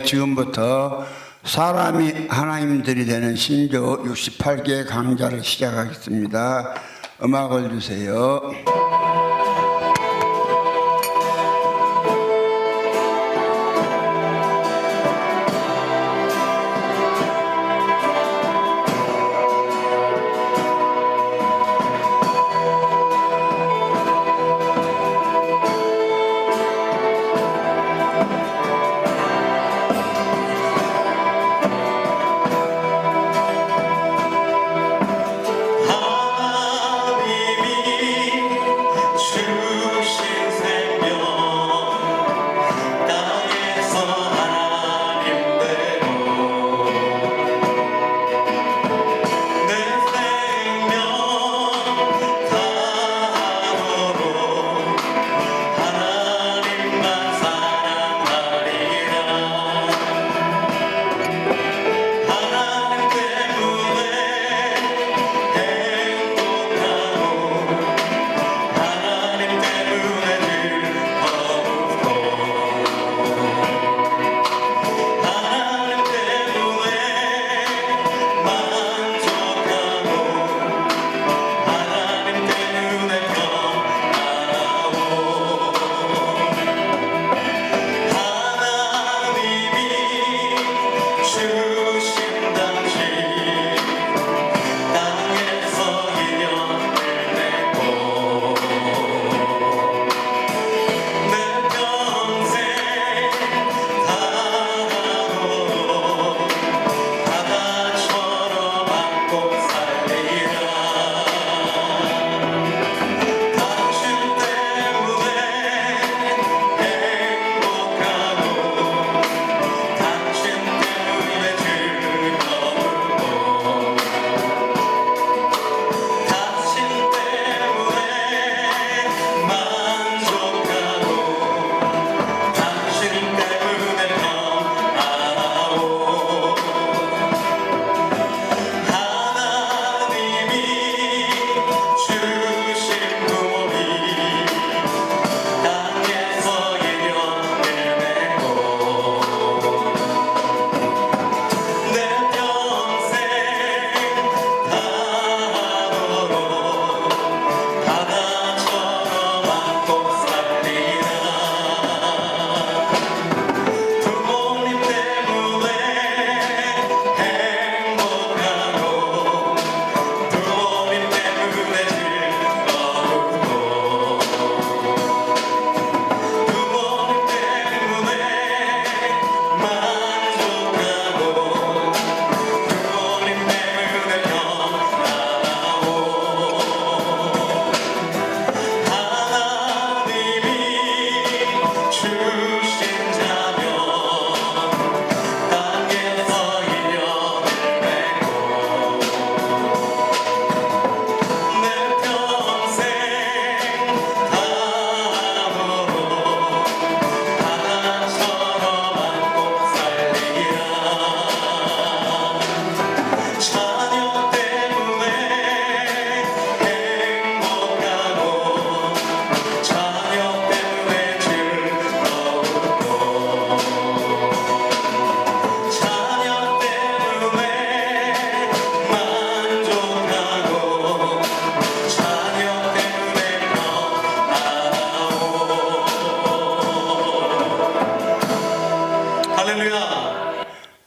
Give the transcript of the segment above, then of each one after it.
지금부터 사람이 하나님들이 되는 신조 68개 강좌를 시작하겠습니다. 음악을 주세요.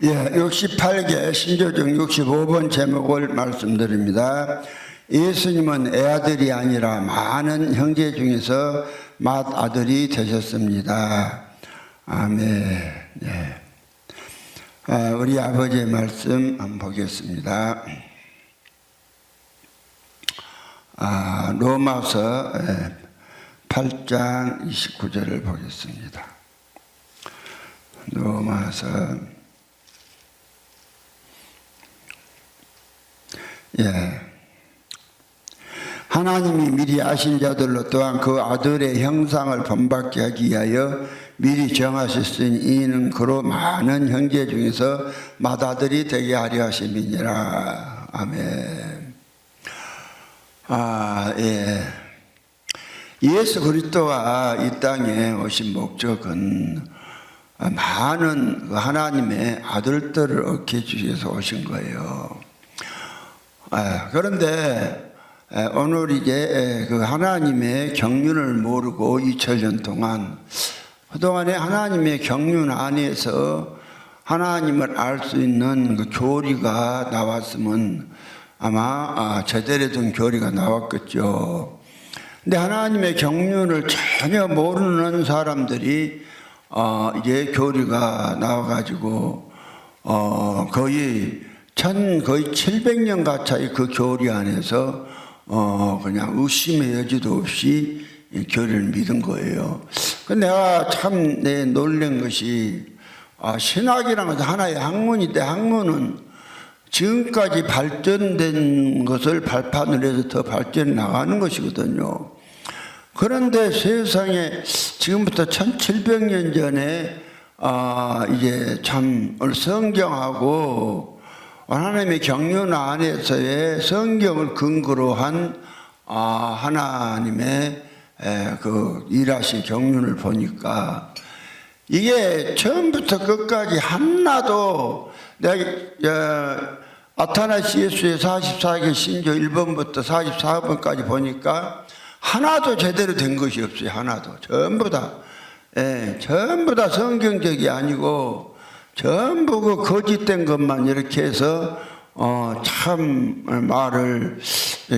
예, 68개 신조 중 65번 제목을 말씀드립니다. 예수님은 애아들이 아니라 많은 형제 중에서 맏아들이 되셨습니다. 아멘. 예. 우리 아버지의 말씀 한번 보겠습니다. 로마서 8장 29절을 보겠습니다. 로마서 하나님이 미리 아신 자들로 또한 그 아들의 형상을 본받게 하기 위하여 미리 정하셨으니 이는 그로 많은 형제 중에서 맏아들이 되게 하려 하심이니라. 아멘. 예수 그리스도가 이 땅에 오신 목적은 많은 그 하나님의 아들들을 얻게 해주기 위해서 오신 거예요. 그런데 오늘 이제 그 하나님의 경륜을 모르고 2000년 동안 그동안에 하나님의 경륜 안에서 하나님을 알 수 있는 그 교리가 나왔으면 아마 제대로 된 교리가 나왔겠죠. 근데 하나님의 경륜을 전혀 모르는 사람들이 이제 교리가 나와가지고 거의 700년 가까이 그 교리 안에서 그냥 의심의 여지도 없이 이 교리를 믿은 거예요. 근데 내가 참 놀란 것이 신학이라는 것은 하나의 학문인데 학문은 지금까지 발전된 것을 발판으로 해서 더 발전해 나가는 것이거든요. 그런데 세상에 지금부터 1700년 전에 이제 참 성경하고 하나님의 경륜 안에서의 성경을 근거로 한 하나님의 그 일하신 경륜을 보니까 이게 처음부터 끝까지 하나도 내가 아타나시우스의 44개 신조 1번부터 44번까지 보니까 하나도 제대로 된 것이 없어요. 하나도. 전부 다. 전부 다 성경적이 아니고 전부 그 거짓된 것만 이렇게 해서 참 말을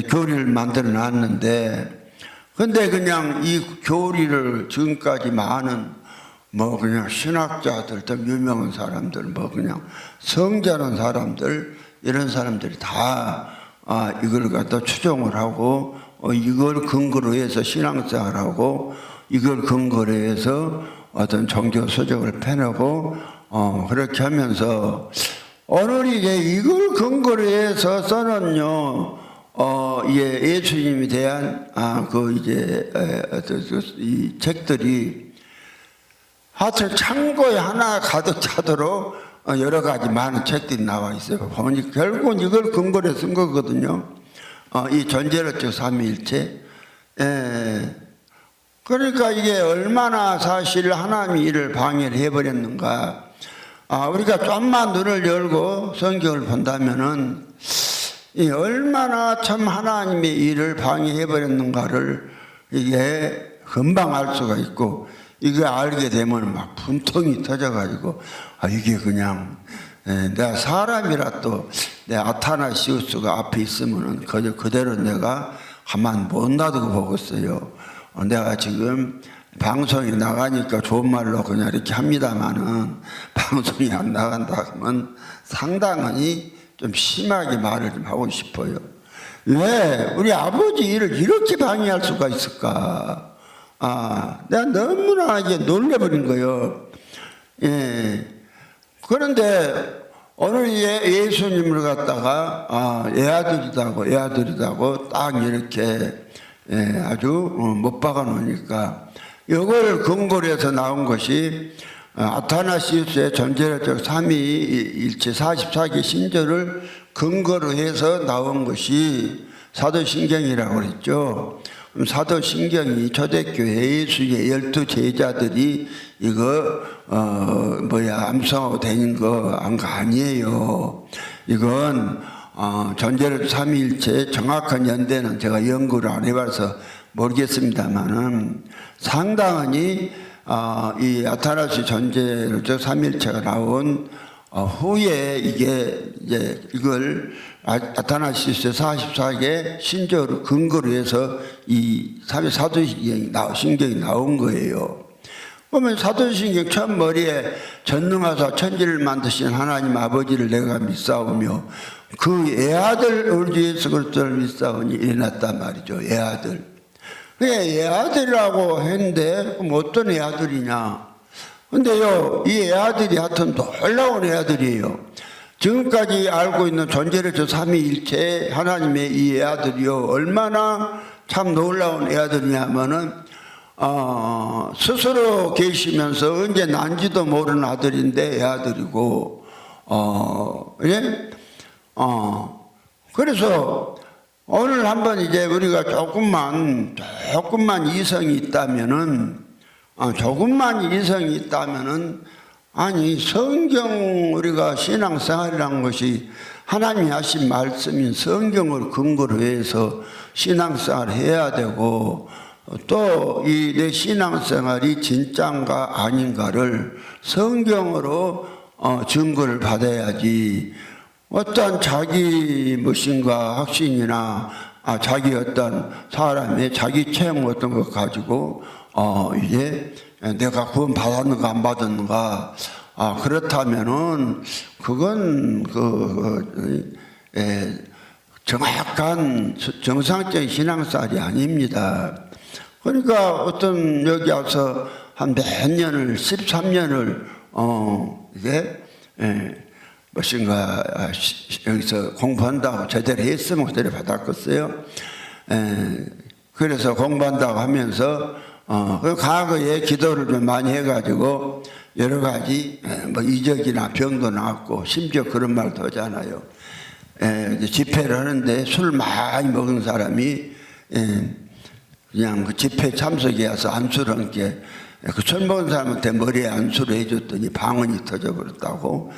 교리를 만들어 놨는데 근데 그냥 이 교리를 지금까지 많은 뭐 그냥 신학자들 더 유명한 사람들 뭐 그냥 성자는 사람들 이런 사람들이 다 이걸 갖다 추종을 하고 이걸 근거로 해서 신앙생활을 하고 이걸 근거로 해서 어떤 종교 서적을 펴내고 그렇게 하면서 오늘 이제 이걸 근거로 해서 써는요 예수님에 대한 이 책들이 하여튼 창고에 하나 가득 차도록 여러 가지 많은 책들이 나와 있어요. 보니 결국은 이걸 근거로 쓴 거거든요. 이 전제로적 삼위일체. 그러니까 이게 얼마나 사실 하나님이 이를 방해를 해버렸는가. 우리가 좀만 눈을 열고 성경을 본다면은 얼마나 참 하나님의 일을 방해해버렸는가를 이게 금방 알 수가 있고 이거 알게 되면 막 분통이 터져가지고 이게 그냥 내가 사람이라 또 내 아타나시우스가 앞에 있으면은 그대로 내가 가만 못 놔두고 보겠어요. 내가 지금 방송에 나가니까 좋은 말로 그냥 이렇게 합니다만은 방송이 안 나간다 하면 상당히 좀 심하게 말을 좀 하고 싶어요. 왜 우리 아버지 일을 이렇게 방해할 수가 있을까? 내가 너무나 이제 놀래버린 거예요. 그런데 오늘 예수님을 갖다가 애아들이라고 딱 이렇게 아주 못 박아 놓으니까 이걸 근거로 해서 나온 것이 아타나시우스의 전제로적 삼위일체 44개 신조를 근거로 해서 나온 것이 사도신경이라고 그랬죠. 사도신경이 초대교회 예수의 12제자들이 이거 암송하고 다닌 거 아니에요. 이건 전제로적 삼위일체 정확한 연대는 제가 연구를 안 해봐서 모르겠습니다만은 상당히 이 아타나시 전제로적 삼위일체가 나온 후에 이걸 아타나시스의 44개 신조를 근거로 해서 이 사도신경이 나온 거예요. 그러면 사도신경 처음 머리에 전능하사 천지를 만드신 하나님 아버지를 내가 믿사오며 그 애아들 우리 예수 그리스도를 믿사오니 일어났단 말이죠. 애아들. 그게 애아들이라고 했는데 그럼 어떤 애아들이냐? 근데요, 이 애아들이 하여튼 놀라운 애아들이에요. 지금까지 알고 있는 전제로적 삼위일체 하나님의 이 애아들이요, 얼마나 참 놀라운 애아들이냐면은, 스스로 계시면서 언제 난지도 모르는 아들인데 애아들이고, 예? 그래서 오늘 한번 이제 우리가 조금만 이성이 있다면은, 아니 성경 우리가 신앙생활이라는 것이 하나님이 하신 말씀인 성경을 근거로 해서 신앙생활을 해야 되고 또 이 내 신앙생활이 진짜인가 아닌가를 성경으로 증거를 받아야지 어떤 자기 무엇인가 확신이나 자기 어떤 사람의 자기 체험 같은 것 가지고 이제 내가 구원 받았는가 안 받았는가 그렇다면은 그건 정확한 정상적인 신앙생활이 아닙니다. 그러니까 어떤 여기 와서 한 몇 년을 13년을 이게 무엇인가 여기서 공부한다고 제대로 했으면 그대로 받았겠어요. 그래서 공부한다고 하면서 그 과거에 기도를 좀 많이 해가지고 여러 가지 뭐 이적이나 병도 나왔고 심지어 그런 말도 하잖아요. 집회를 하는데 술 많이 먹은 사람이 그냥 그 집회 참석에 와서 안수를 한 게 그 술 먹은 사람한테 머리에 안수를 해줬더니 방언이 터져버렸다고.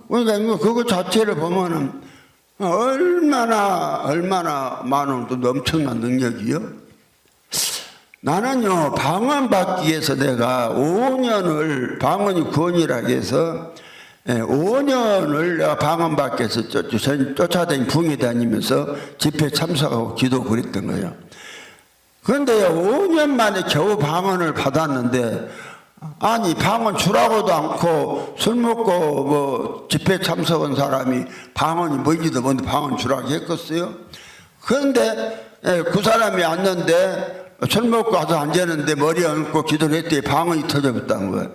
그러니까 그거 자체를 보면은 얼마나 많은 또 엄청난 능력이요. 나는요 방언 받기 위해서 내가 5년을 방언이 구원이라고 해서 5년을 내가 방언 받기 위해서 쫓아다니 붕이 다니면서 집회 참석하고 기도 그랬던 거예요. 그런데 5년 만에 겨우 방언을 받았는데 아니 방언 주라고도 않고 술 먹고 뭐 집회 참석한 사람이 방언이 뭔지도 모르는데 방언 주라고 했겠어요? 그런데 그 사람이 왔는데 술 먹고 와서 앉았는데 머리에 얹고 기도를 했더니 방언이 터져버렸다는 거예요.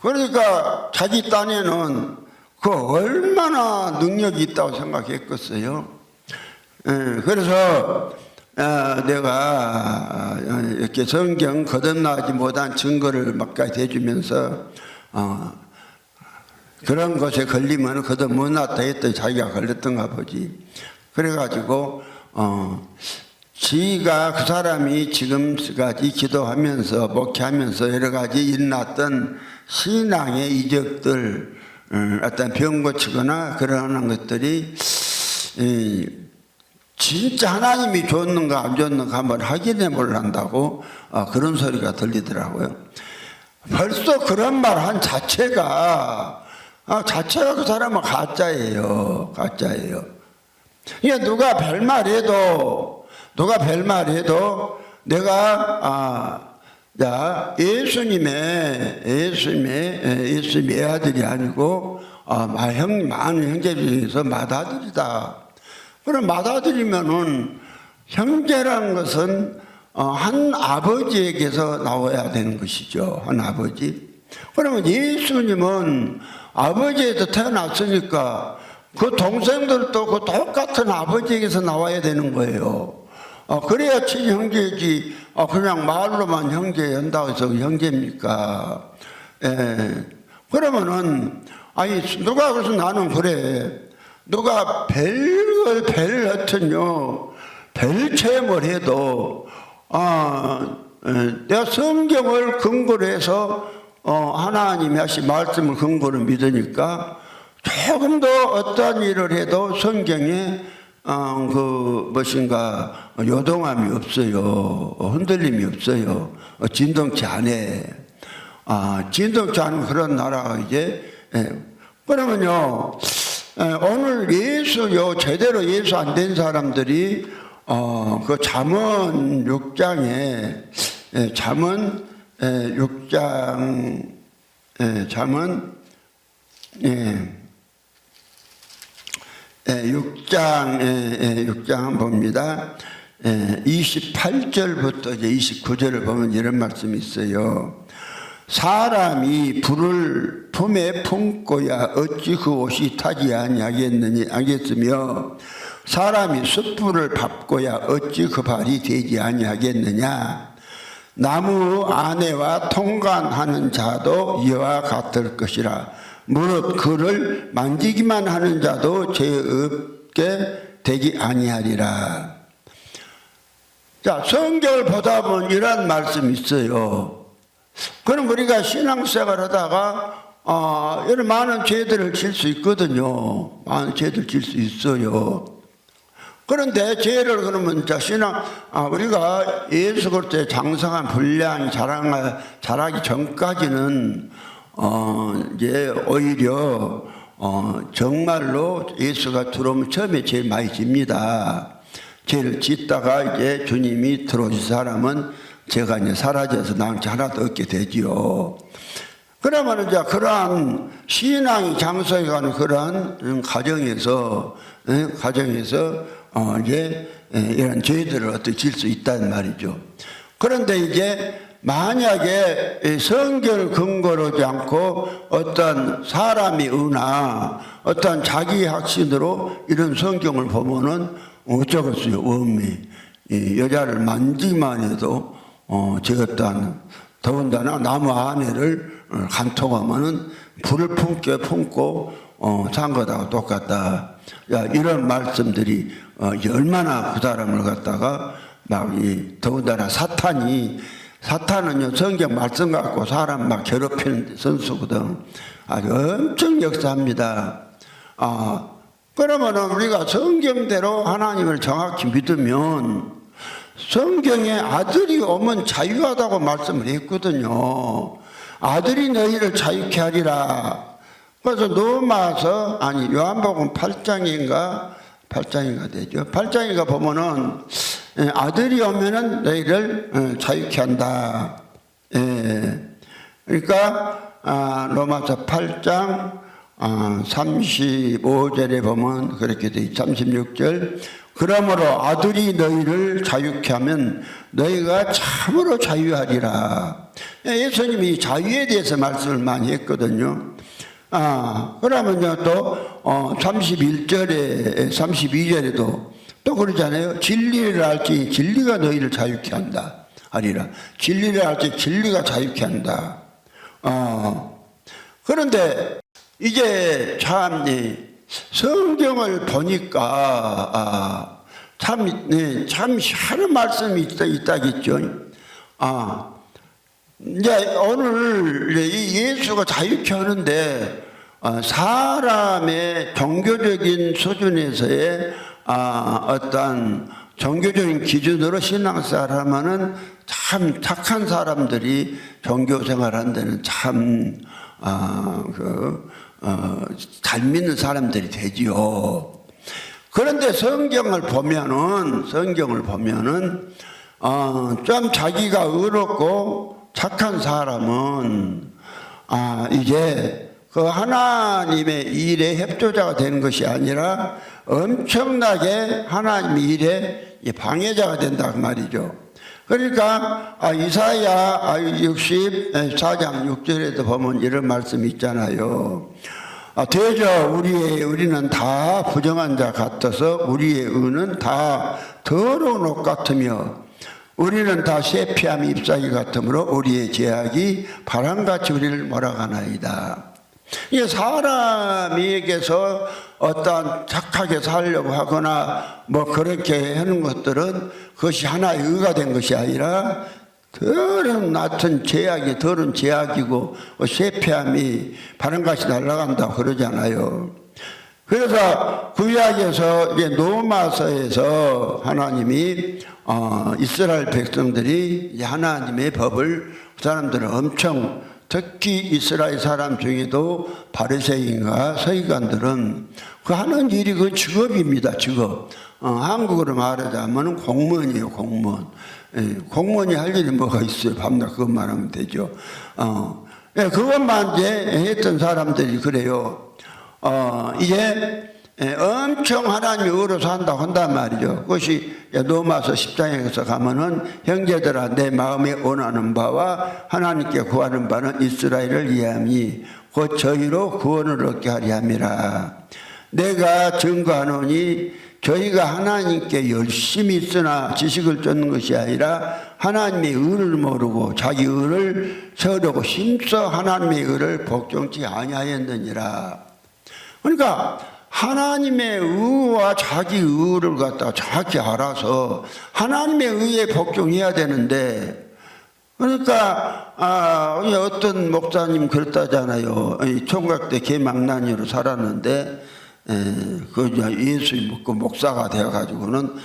그러니까 자기 딴에는 그 얼마나 능력이 있다고 생각했겠어요. 그래서 내가 이렇게 성경 거듭나지 못한 증거를 몇 가지 대주면서 그런 것에 걸리면 거듭 못 났다 했더니 자기가 걸렸던가 보지. 그래가지고 지가 그 사람이 지금까지 기도하면서 목회하면서 여러 가지 일어났던 신앙의 이적들 어떤 병 고치거나 그러는 것들이 진짜 하나님이 줬는가 안 줬는가 한번 확인해 보려고 그런 소리가 들리더라고요. 벌써 그런 말 한 자체가 그 사람은 가짜예요. 가짜예요. 이게 누가 별말해도 내가 예수님의 아들이 아니고 많은 형제 중에서 맏아들이다. 그럼 맏아들이면은 형제라는 것은 한 아버지에게서 나와야 되는 것이죠. 한 아버지. 그러면 예수님은 아버지에서 태어났으니까 그 동생들도 그 똑같은 아버지에게서 나와야 되는 거예요. 그래야 친형제지. 그냥 말로만 형제 한다고 해서 형제입니까? 그러면은 누가 그래서 나는 그래. 누가 별 하여튼요 별 체험을 해도 내가 성경을 근거로 해서 하나님이 하신 말씀을 근거로 믿으니까 조금 더 어떤 일을 해도 성경에 무엇인가 요동함이 없어요. 흔들림이 없어요. 진동치 않아. 진동치 않은 그런 나라가 이제 그러면요 오늘 제대로 예수 안 된 사람들이 그 잠언 6장에 잠언 6장 잠언 6장 봅니다. 28절부터 이제 29절을 보면 이런 말씀이 있어요. 사람이 불을 품에 품고야 어찌 그 옷이 타지 아니하겠으며 사람이 숯불을 밟고야 어찌 그 발이 되지 아니하겠느냐. 나무 안에와 통관하는 자도 이와 같을 것이라. 무릇 그를 만지기만 하는 자도 죄 없게 되지 아니하리라. 자, 성경을 보다 보면 이런 말씀이 있어요. 그럼 우리가 신앙생활 하다가 이런 많은 죄들을 질 수 있거든요. 많은 죄들 질 수 있어요. 그런데 죄를 그러면 우리가 예수 그리스도의 장성한 분량이 자라기 전까지는 이제 오히려 정말로 예수가 들어오면 처음에 제일 많이 집니다. 죄를 짓다가 이제 주님이 들어오신 사람은 제가 이제 사라져서 나한테 하나도 얻게 되지요. 그러면 이제 그러한 신앙이 장성해가는 그러한 가정에서 이제 이런 죄들을 어떻게 질 수 있다는 말이죠. 그런데 이제 만약에 성경을 근거로 하지 않고 어떤 사람이 의나 어떤 자기 확신으로 이런 성경을 보면은 어쩌겠어요. 여자를 만지기만 해도 저것도 더군다나 나무 아내를 간통하면은 불을 품고 산 것하고 똑같다. 야, 이런 말씀들이 얼마나 그 사람을 갖다가 더군다나 사탄은요 성경 말씀 갖고 사람 막 괴롭히는 선수거든. 아주 엄청 역사합니다. 그러면은 우리가 성경대로 하나님을 정확히 믿으면 성경에 아들이 오면 자유하다고 말씀을 했거든요. 아들이 너희를 자유케 하리라. 그래서 요한복음 8장인가 되죠. 8장인가 보면은 아들이 오면은 너희를 자유케 한다. 그러니까 로마서 8장 35절에 보면 그렇게 돼 있죠. 36절. 그러므로 아들이 너희를 자유케 하면 너희가 참으로 자유하리라. 예수님이 자유에 대해서 말씀을 많이 했거든요. 그러면요 또 31절에 32절에도 또 그러잖아요. 진리를 알지 진리가 너희를 자유케 한다 하리라. 진리를 알지 진리가 자유케 한다. 그런데 이제 참 성경을 보니까 참 하는 말씀이 있다겠죠. 이제 오늘 예수가 자유케 하는데 사람의 종교적인 수준에서의 어떤 종교적인 기준으로 신앙생활 하면은 참 착한 사람들이 종교생활하는 데는 참 잘 믿는 사람들이 되지요. 그런데 성경을 보면은 좀 자기가 의롭고 착한 사람은 이제 그 하나님의 일에 협조자가 되는 것이 아니라 엄청나게 하나님의 일에 방해자가 된다 그 말이죠. 그러니까 이사야 64장 6절에도 보면 이런 말씀이 있잖아요. 되저 우리는 다 부정한 자 같아서 우리의 의는 다 더러운 옷 같으며 우리는 다 쇠피함 잎사귀 같으므로 우리의 죄악이 바람같이 우리를 몰아가나이다. 이게 사람에게서 어떤 착하게 살려고 하거나 뭐 그렇게 하는 것들은 그것이 하나의 의가 된 것이 아니라 더러운 더러운 죄악이고 쇠피함이 바람같이 날아간다고 그러잖아요. 그래서 구약에서 로마서에서 하나님이 이스라엘 백성들이 하나님의 법을 그 사람들은 엄청 특히 이스라엘 사람 중에도 바리새인과 서기관들은 그 하는 일이 그 직업입니다. 직업. 한국어로 말하자면 공무원이에요. 공무원. 공무원이 할 일이 뭐가 있어요. 밤낮 그것만 하면 되죠. 그것만 이제 했던 사람들이 그래요. 이제 엄청 하나님의 의로 산다고 한단 말이죠. 그것이 로마서 10장에서 가면은 형제들아 내 마음에 원하는 바와 하나님께 구하는 바는 이스라엘을 위함이 곧 저희로 구원을 얻게 하리 함이라. 내가 증거하노니 저희가 하나님께 열심히 있으나 지식을 쫓는 것이 아니라 하나님의 의를 모르고 자기 의를 세우려고 힘써 하나님의 의를 복종치 아니하였느니라. 그러니까 하나님의 의와 자기 의를 갖다가 정확히 알아서 하나님의 의에 복종해야 되는데 그러니까 어떤 목사님 그랬다잖아요. 총각 때 개망난이로 살았는데 그 예수 믿고 목사가 되어가지고는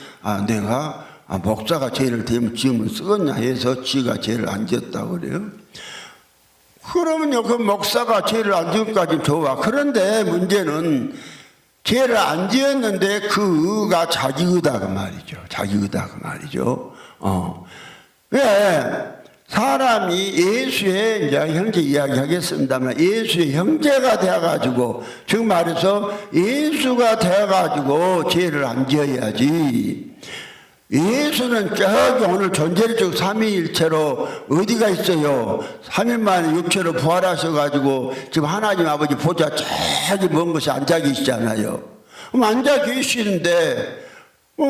내가 목사가 죄를 지으면 쓰겠냐 해서 지가 죄를 안 지었다고 그래요. 그러면요, 그 목사가 죄를 안 지은까지 좋아. 그런데 문제는 죄를 안 지었는데 그 의가 자기 의다 그 말이죠. 자기 의다 그 말이죠. 왜 사람이 예수의, 이제 형제 이야기 하겠습니다만, 예수의 형제가 되어가지고, 즉 말해서 예수가 되어가지고 죄를 안 지어야지. 예수는 저기 오늘 존재적 삼위일체로 어디가 있어요? 3일 만에 육체로 부활하셔가지고 지금 하나님 아버지 보좌 저기 먼 곳에 앉아 계시잖아요. 그럼 앉아 계시는데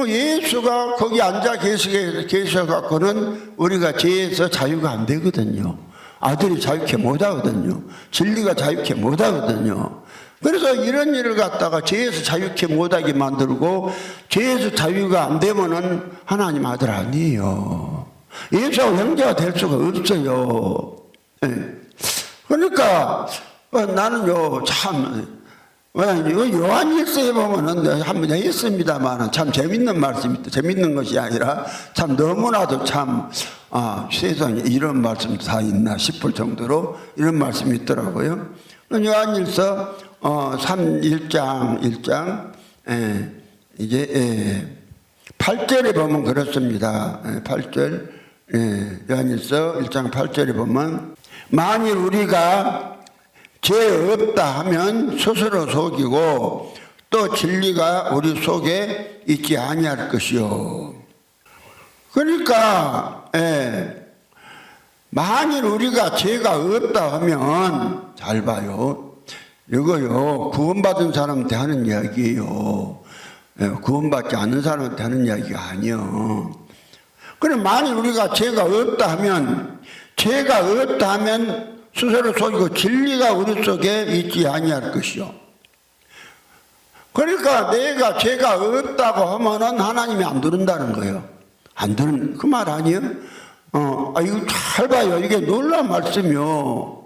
예수가 거기 앉아 계셔갖고는 우리가 죄에서 자유가 안 되거든요. 아들이 자유케 못하거든요. 진리가 자유케 못하거든요. 그래서 이런 일을 갖다가 죄에서 자유케 못하게 만들고 죄에서 자유가 안 되면은 하나님 아들 아니에요. 예수하고 형제가 될 수가 없어요. 그러니까 나는요 참 요한일서에 보면은 한번 했습니다만 참 재밌는 말씀입니다. 재밌는 것이 아니라 참 너무나도 참 세상에 이런 말씀 다 있나 싶을 정도로 이런 말씀이 있더라고요. 요한일서 1장 이제 8절에 보면 그렇습니다. 8절 요한일서 1장 8절에 보면 만일 우리가 죄 없다 하면 스스로 속이고 또 진리가 우리 속에 있지 아니할 것이요. 그러니까 만일 우리가 죄가 없다 하면 잘 봐요. 이거요 구원받은 사람한테 하는 이야기예요. 구원받지 않는 사람한테 하는 이야기가 아니요. 그럼 만일 우리가 죄가 없다 하면 스스로 속이고 진리가 우리 속에 있지 아니할 것이요. 그러니까 내가 죄가 없다고 하면은 하나님이 안 들은다는 거예요. 안 들은 그 말 아니에요? 이거 잘 봐요. 이게 놀라운 말씀이요.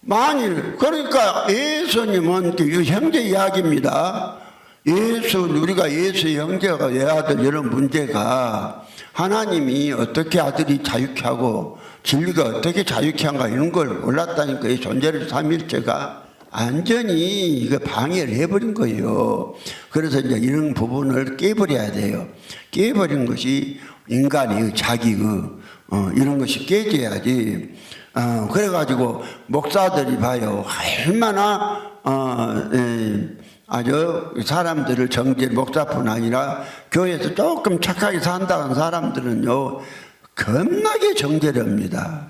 만일 그러니까 예수님은 이 형제 이야기입니다. 우리가 예수의 형제가 외아들 이런 문제가 하나님이 어떻게 아들이 자유케 하고 진리가 어떻게 자유케 한가 이런 걸 몰랐다니까 이 존재를 삼일체가 완전히 이거 방해를 해버린 거예요. 그래서 이제 이런 부분을 깨버려야 돼요. 깨버린 것이 인간의 자기의 이런 것이 깨져야지. 그래가지고 목사들이 봐요. 얼마나 아주 사람들을 목사뿐 아니라 교회에서 조금 착하게 산다는 사람들은요 겁나게 정죄랍니다.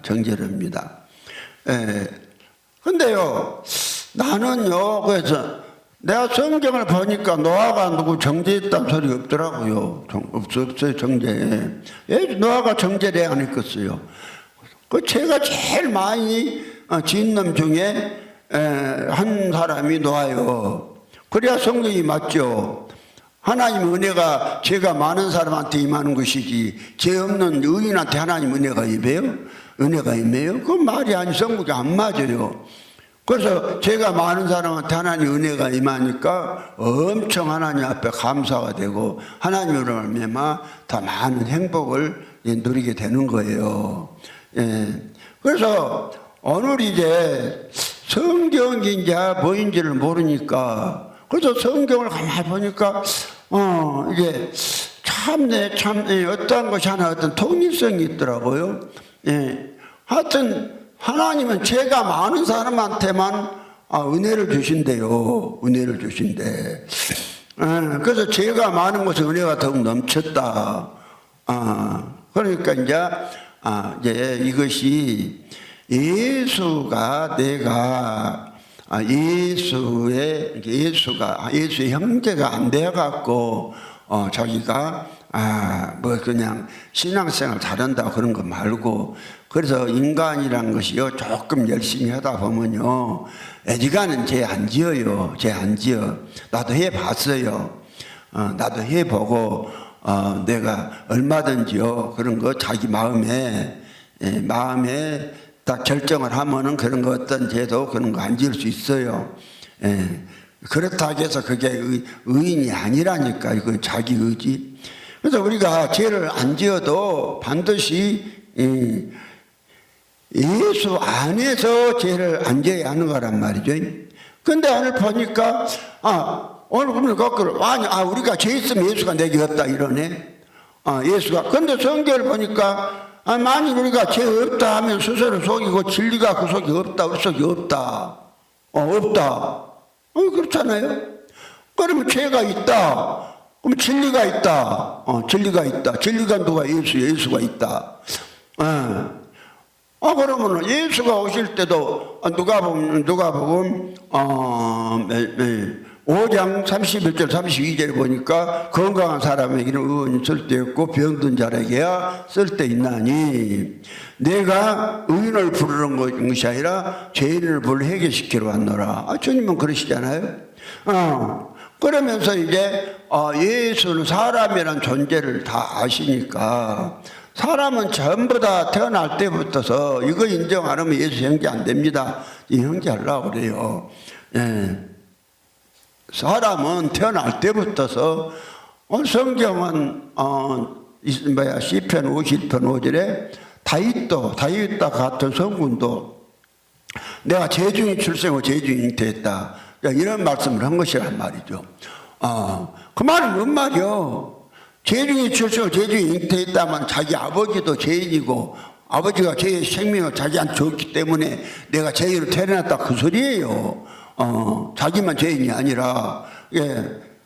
근데요 나는요 그래서 내가 성경을 보니까 노아가 누구 정죄했다는 소리 없더라고요. 없어요 정죄. 왜 노아가 정죄를 안 했겠어요? 제가 제일 많이 지은 놈 중에 한 사람이 노아요. 그래야 성경이 맞죠. 하나님 은혜가 죄가 많은 사람한테 임하는 것이지 죄 없는 의인한테 하나님 은혜가 임해요? 은혜가 임해요? 그건 말이 아니 성경이 안 맞아요. 그래서 죄가 많은 사람한테 하나님 은혜가 임하니까 엄청 하나님 앞에 감사가 되고 하나님으로 말미암아 더 많은 행복을 누리게 되는 거예요. 그래서 오늘 이제 성경인지 뭐인지를 모르니까 그래서 성경을 가만히 보니까 이게 참 어떠한 것이 하나 어떤 통일성이 있더라고요. 하여튼 하나님은 죄가 많은 사람한테만 은혜를 주신대요. 은혜를 주신대. 그래서 죄가 많은 곳에 은혜가 더욱 넘쳤다. 그러니까 이제 이것이 예수가 예수의 형제가 안 되어갖고 자기가 그냥 신앙생활 잘한다 그런 거 말고 그래서 인간이란 것이요 조금 열심히 하다 보면요 애지간은 죄 안 지어요. 죄 안 지어. 나도 해봤어요. 나도 해보고 내가 얼마든지요 그런 거 자기 마음에 마음에 딱 결정을 하면은 그런 거 어떤 죄도 그런 거 안 지을 수 있어요. 그렇다고 해서 그게 의인이 아니라니까. 이건 자기 의지. 그래서 우리가 죄를 안 지어도 반드시 예수 안에서 죄를 안 지어야 하는 거란 말이죠. 근데 오늘 보니까 오늘 보면 거꾸로 우리가 죄 있으면 예수가 내게 없다 이러네. 예수가. 근데 성경을 보니까 만일 우리가 죄 없다 하면 스스로 속이고 진리가 그 속에 없다. 우리 속에 없다. 없다. 그렇잖아요. 그러면 죄가 있다. 그럼 진리가 있다. 진리가 있다. 진리가 누가 예수가 있다. 그러면 예수가 오실 때도 누가복음 5장 31절 32절에 보니까 건강한 사람에게는 의원이 쓸데없고 병든 자에게야 쓸데있나니 내가 의인을 부르는 것이 아니라 죄인을 불러 해결시키러 왔노라. 주님은 그러시잖아요. 그러면서 이제 예수는 사람이란 존재를 다 아시니까 사람은 전부 다 태어날 때부터서 이거 인정 안 하면 예수 형제 안 됩니다. 이 형제 하려고 그래요. 사람은 태어날 때부터서 성경은 시편 50편 5절에 다윗과 같은 성군도 내가 재중이 출생후 재중이 잉태했다. 이런 말씀을 한 것이란 말이죠. 그 말은 뭔 말이요? 재중이 출생후 재중이 잉태했다면 자기 아버지도 죄인이고 아버지가 죄의 생명을 자기한테 줬기 때문에 내가 죄인으로 태어났다 그 소리예요. 자기만 죄인이 아니라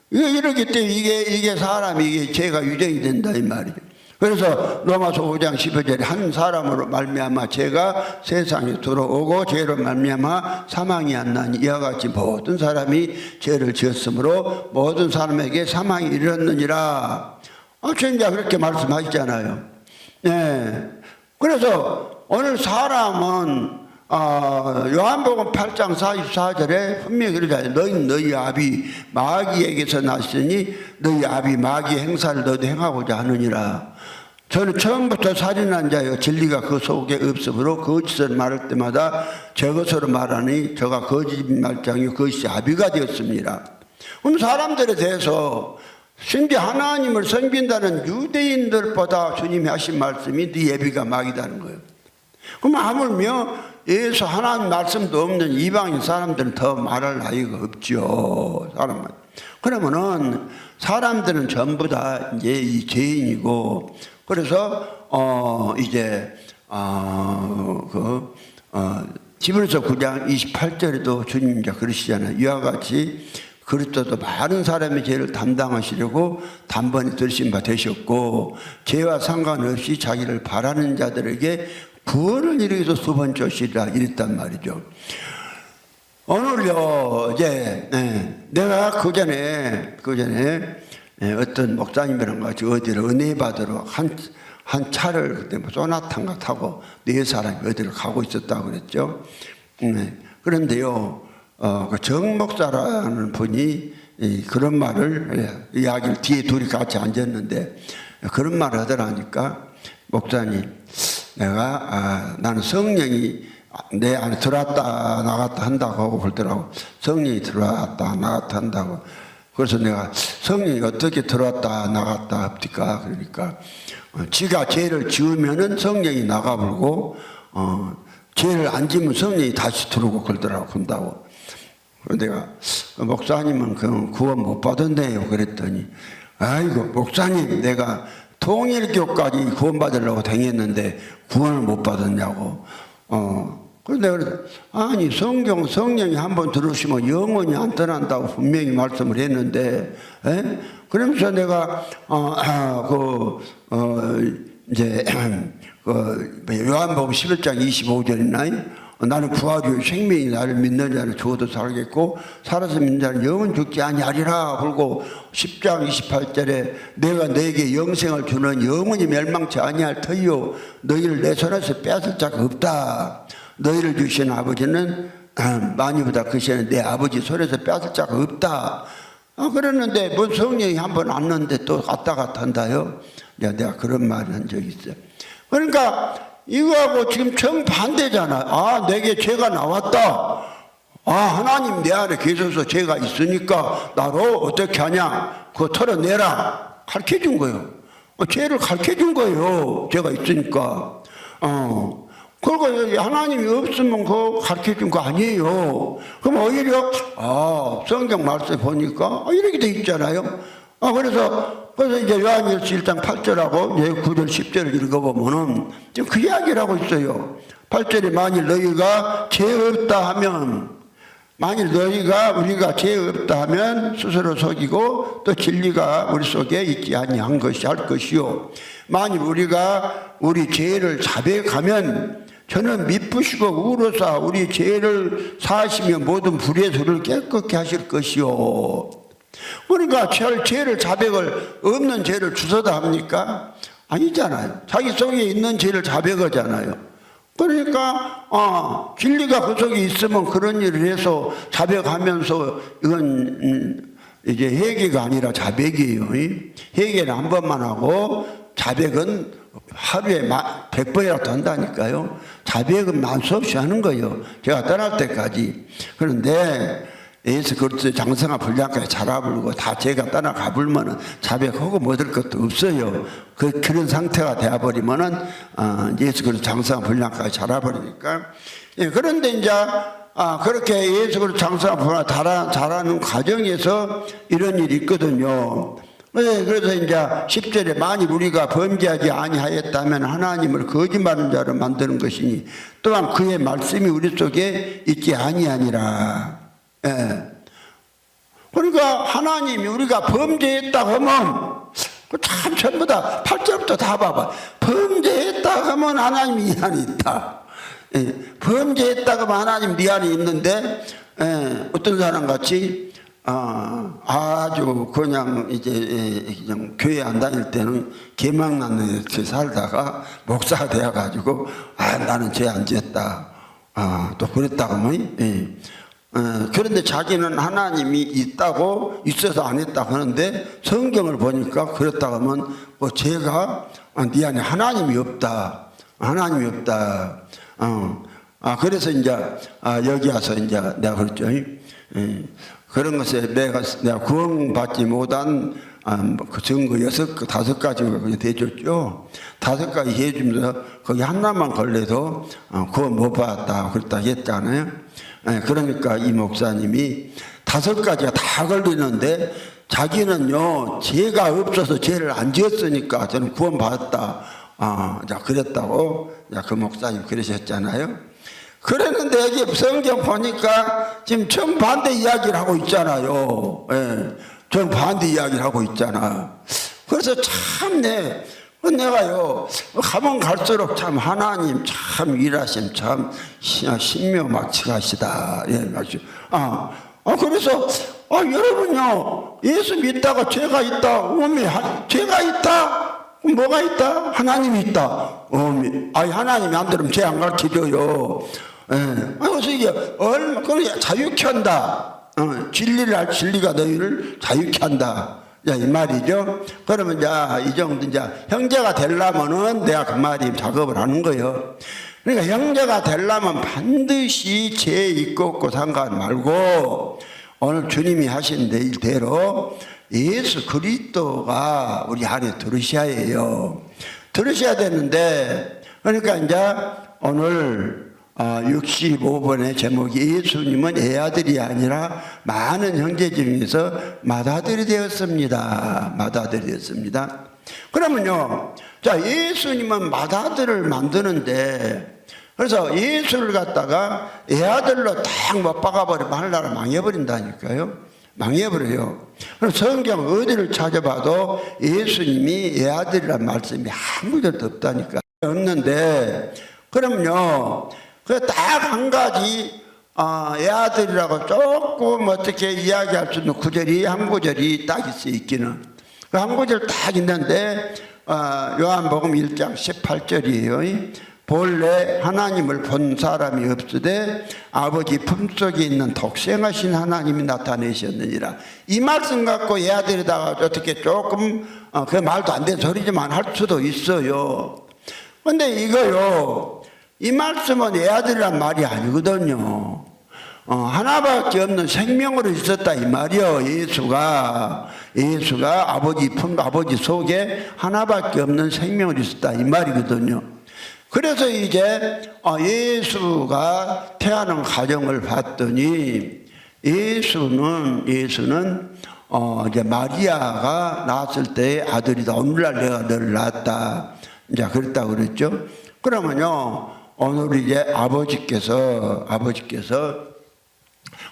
이러기 때문에 이게 사람이 이게 죄가 유정이 된다 이 말이죠. 그래서 로마서 5장 15절에 한 사람으로 말미암아 죄가 세상에 들어오고 죄로 말미암아 사망이 안 나니 이와 같이 모든 사람이 죄를 지었으므로 모든 사람에게 사망이 이르렀느니라. 주님이 그렇게 말씀하시잖아요. 그래서 오늘 사람은 요한복음 8장 44절에 분명히 그러잖아요. 너희는 너희 아비 마귀에게서 났으니 너희 아비 마귀의 행사를 너도 행하고자 하느니라. 저는 처음부터 살인한 자여 진리가 그 속에 없으므로 거짓을 말할 때마다 저것으로 말하니 저가 거짓말장이요 그것이 아비가 되었습니다. 그럼 사람들에 대해서 심지어 하나님을 섬긴다는 유대인들보다 주님이 하신 말씀이 네 예비가 마귀다는 거예요. 그럼 하물며 예수 하나님 말씀도 없는 이방인 사람들은 더 말할 나위가 없죠. 사람은. 그러면은 사람들은 전부 다 이제 이 죄인이고 그래서 이제 디모데서 9장 28절에도 주님 이제 그러시잖아요. 이와 같이 그리스도도 많은 사람의 죄를 담당하시려고 단번에 들으신 바 되셨고 죄와 상관없이 자기를 바라는 자들에게 구원을 이루기 위해서 두 번째 오시리라 이랬단 말이죠. 오늘요 이제 내가 그 전에 어떤 목사님이랑 같이 어디를 은혜 받으러 한 차를 그때 소나타인가 타고 네 사람이 어디를 가고 있었다고 그랬죠. 그런데요 그 정 목사라는 분이 그런 말을 이야기를 뒤에 둘이 같이 앉았는데 그런 말을 하더라니까 목사님 나는 성령이 내 안에 들어왔다 나갔다 한다고 하고 그러더라고. 성령이 들어왔다 나갔다 한다고. 그래서 내가 성령이 어떻게 들어왔다 나갔다 합니까? 그러니까 지가 죄를 지으면은 성령이 나가버리고 죄를 안 지으면 성령이 다시 들어오고 그러더라고. 그런다고. 그래서 내가 목사님은 그 구원 못 받았네요. 그랬더니 아이고 목사님 내가 통일교까지 구원받으려고 다녔는데 구원을 못 받았냐고. 그래서 내가 아니 성령이 한번 들으시면 영원히 안 떠난다고 분명히 말씀을 했는데 그러면서 내가 이제 요한복음 11장 25절이나 나는 부활이요 생명이 나를 믿는 자는 죽어도 살겠고 살아서 믿는 자는 영원 죽지 아니하리라. 그리고 10장 28절에 내가 너에게 영생을 주는 영원히 멸망치 아니할 터이요 너희를 내 손에서 뺏을 자가 없다. 너희를 주신 아버지는 많이보다 크시는 내 아버지 손에서 뺏을 자가 없다. 그랬는데 뭔 성령이 한번 왔는데 또 갔다 한다요. 내가 그런 말을 한 적이 있어요. 그러니까 이거하고 지금 정반대잖아. 아, 내게 죄가 나왔다. 아, 하나님 내 안에 계셔서 죄가 있으니까 나로 어떻게 하냐? 그거 털어내라. 가르쳐 준 거예요. 죄를 가르쳐 준 거예요. 죄가 있으니까. 그리고 하나님이 없으면 그거 가르쳐 준 거 아니에요. 그럼 오히려, 성경 말씀 보니까 이렇게 돼 있잖아요. 그래서 이제 요한일서 1장 8절하고 9절 10절을 읽어보면은 지금 그 이야기를 하고 있어요. 8절에 만일 너희가 죄 없다 하면, 만일 우리가 죄 없다 하면 스스로 속이고 또 진리가 우리 속에 있지 아니한 것이 할 것이요. 만일 우리가 우리 죄를 자백하면 저는 미쁘시고 우로사 우리 죄를 사하시며 모든 불의 소를 깨끗게 하실 것이요. 그러니까 죄를 자백을 없는 죄를 주워다 합니까? 아니잖아요. 자기 속에 있는 죄를 자백하잖아요. 그러니까 진리가 그 속에 있으면 그런 일을 해서 자백하면서 이건 이제 회개가 아니라 자백이에요. 회개는 한 번만 하고 자백은 하루에 100번이라도 한다니까요. 자백은 만수 없이 하는 거예요. 제가 떠날 때까지. 그런데 예수 그리스도 장성한 분량까지 자라 부르고 다 제가 떠나가 불면은 자백하고 못할 것도 없어요. 그런 상태가 되어버리면은 예수 그리스도 장성한 분량까지 자라 버리니까. 예, 그런데 이제 그렇게 예수 그리스도 장성한 분량 자라는 과정에서 이런 일이 있거든요. 네, 그래서 이제 10절에 만일 우리가 범죄하지 아니하였다면 하나님을 거짓말하는 자로 만드는 것이니 또한 그의 말씀이 우리 속에 있지 아니하니라. 예. 그러니까 하나님이 우리가 범죄했다 하면 참 전부 다 8절부터 다 봐봐. 범죄했다 하면 하나님 이 안에 있다. 예. 범죄했다 하면 하나님 네 안에 있는데 어떤 사람 같이 아주 그냥 교회 안 다닐 때는 개망나는 데 살다가 목사가 되어가지고 나는 죄 안 지었다. 또 그랬다고 하면 그런데 자기는 하나님이 있다고 있어서 안 했다 하는데 성경을 보니까 그렇다고 하면 죄가 네 안에 하나님이 없다. 하나님이 없다. 그래서 이제 여기 와서 이제 내가 그랬죠. 그런 것에 내가 구원받지 못한 그 증거 5가지가 대줬죠. 5가지 해주면서 거기 하나만 걸려도 구원 못 받았다 그랬다 했잖아요. 그러니까 이 목사님이 5가지가 다 걸리는데 자기는요 죄가 없어서 죄를 안 지었으니까 저는 구원 받았다. 그랬다고 그 목사님 그러셨잖아요. 그랬는데 여기 성경 보니까 지금 정반대 이야기를 하고 있잖아요. 정반대 이야기를 하고 있잖아. 그래서 참 내가요 가면 갈수록 참 하나님 참 일하심 참 신묘막측하시다. 그래서 여러분요 예수 믿다가 죄가 있다. 죄가 있다. 뭐가 있다? 하나님이 있다. 하나님이 안 들으면 죄 안 가르쳐줘요. 그래서 이게 그래 자유케 한다. 진리를 알 진리가 너희를 자유케 한다. 이 말이죠. 그러면 이 정도 이제 형제가 되려면은 내가 그 말이 작업을 하는 거예요. 그러니까 형제가 되려면 반드시 죄 있고 없고 상관 말고 오늘 주님이 하신 일대로 예수 그리스도가 우리 안에 들으셔야 해요. 들으셔야 되는데 그러니까 이제 오늘 65번의 제목이 예수님은 애아들이 아니라 많은 형제 중에서 맏아들이 되었습니다. 맏아들이 되었습니다. 그러면요, 예수님은 맏아들을 만드는데 그래서 예수를 갖다가 애아들로 딱 못 박아버리면 하늘나라 망해버린다니까요. 망해버려요. 그럼 성경 어디를 찾아봐도 예수님이 애아들이라는 말씀이 한 구절도 없다니까. 없는데 그럼요 그 딱 한 가지 애아들이라고 조금 어떻게 이야기할 수 있는 구절이 한 구절이 딱 있어 있기는 그 한 구절 딱 있는데 요한복음 1장 18절이에요. 본래 하나님을 본 사람이 없으되 아버지 품속에 있는 독생하신 하나님이 나타내셨느니라. 이 말씀 갖고 애아들에다가 어떻게 조금 그 말도 안 되는 소리지만 할 수도 있어요. 근데 이거요, 이 말씀은 애아들이란 말이 아니거든요. 하나밖에 없는 생명으로 있었다 이 말이요. 예수가 아버지 속에 하나밖에 없는 생명으로 있었다 이 말이거든요. 그래서 이제 예수가 태어난 가정을 봤더니 예수는 이제 마리아가 낳았을 때 아들이다. 오늘날 내가 너를 낳았다. 이제 그랬다고 그랬죠. 그러면요, 오늘 이제 아버지께서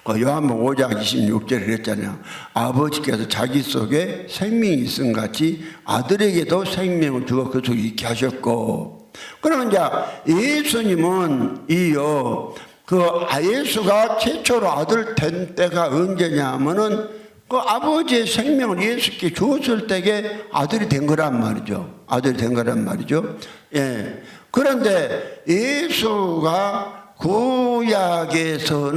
요한복음 5장 26절에 그랬잖아요. 아버지께서 자기 속에 생명이 있음 같이 아들에게도 생명을 주어 그 속에 있게 하셨고, 그러면 이제 예수님은 예수가 최초로 아들 된 때가 언제냐 하면은 그 아버지의 생명을 예수께 주었을 때에 아들이 된 거란 말이죠. 아들이 된 거란 말이죠. 예. 그런데 예수가 구약에서는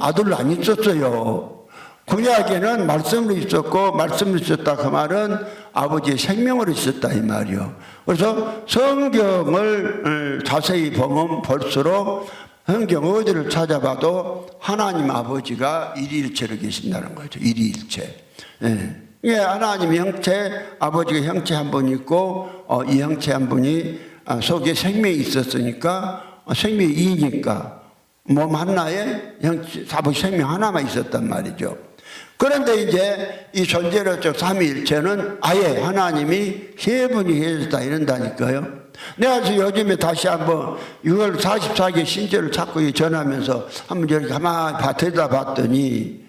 아들로 안 있었어요. 구약에는 말씀으로 있었고, 말씀으로 있었다 그 말은 아버지의 생명으로 있었다 이 말이요. 그래서 성경을 자세히 보면 볼수록 성경 어디를 찾아봐도 하나님 아버지가 일위일체로 계신다는 거죠. 일위일체. 예. 하나님 형체, 아버지가 형체 한 분 있고, 이 형체 한 분이 속에 생명이 있었으니까, 생명이 이니까 몸 하나에 아버지 생명 하나만 있었단 말이죠. 그런데 이제 이 존재론적 삼위일체는 아예 하나님이 세 분이 계셨다 이런다니까요. 내가 요즘에 다시 한번 6월 44개 신조를 자꾸 전하면서 한번 저렇게 가만히 들여다봤더니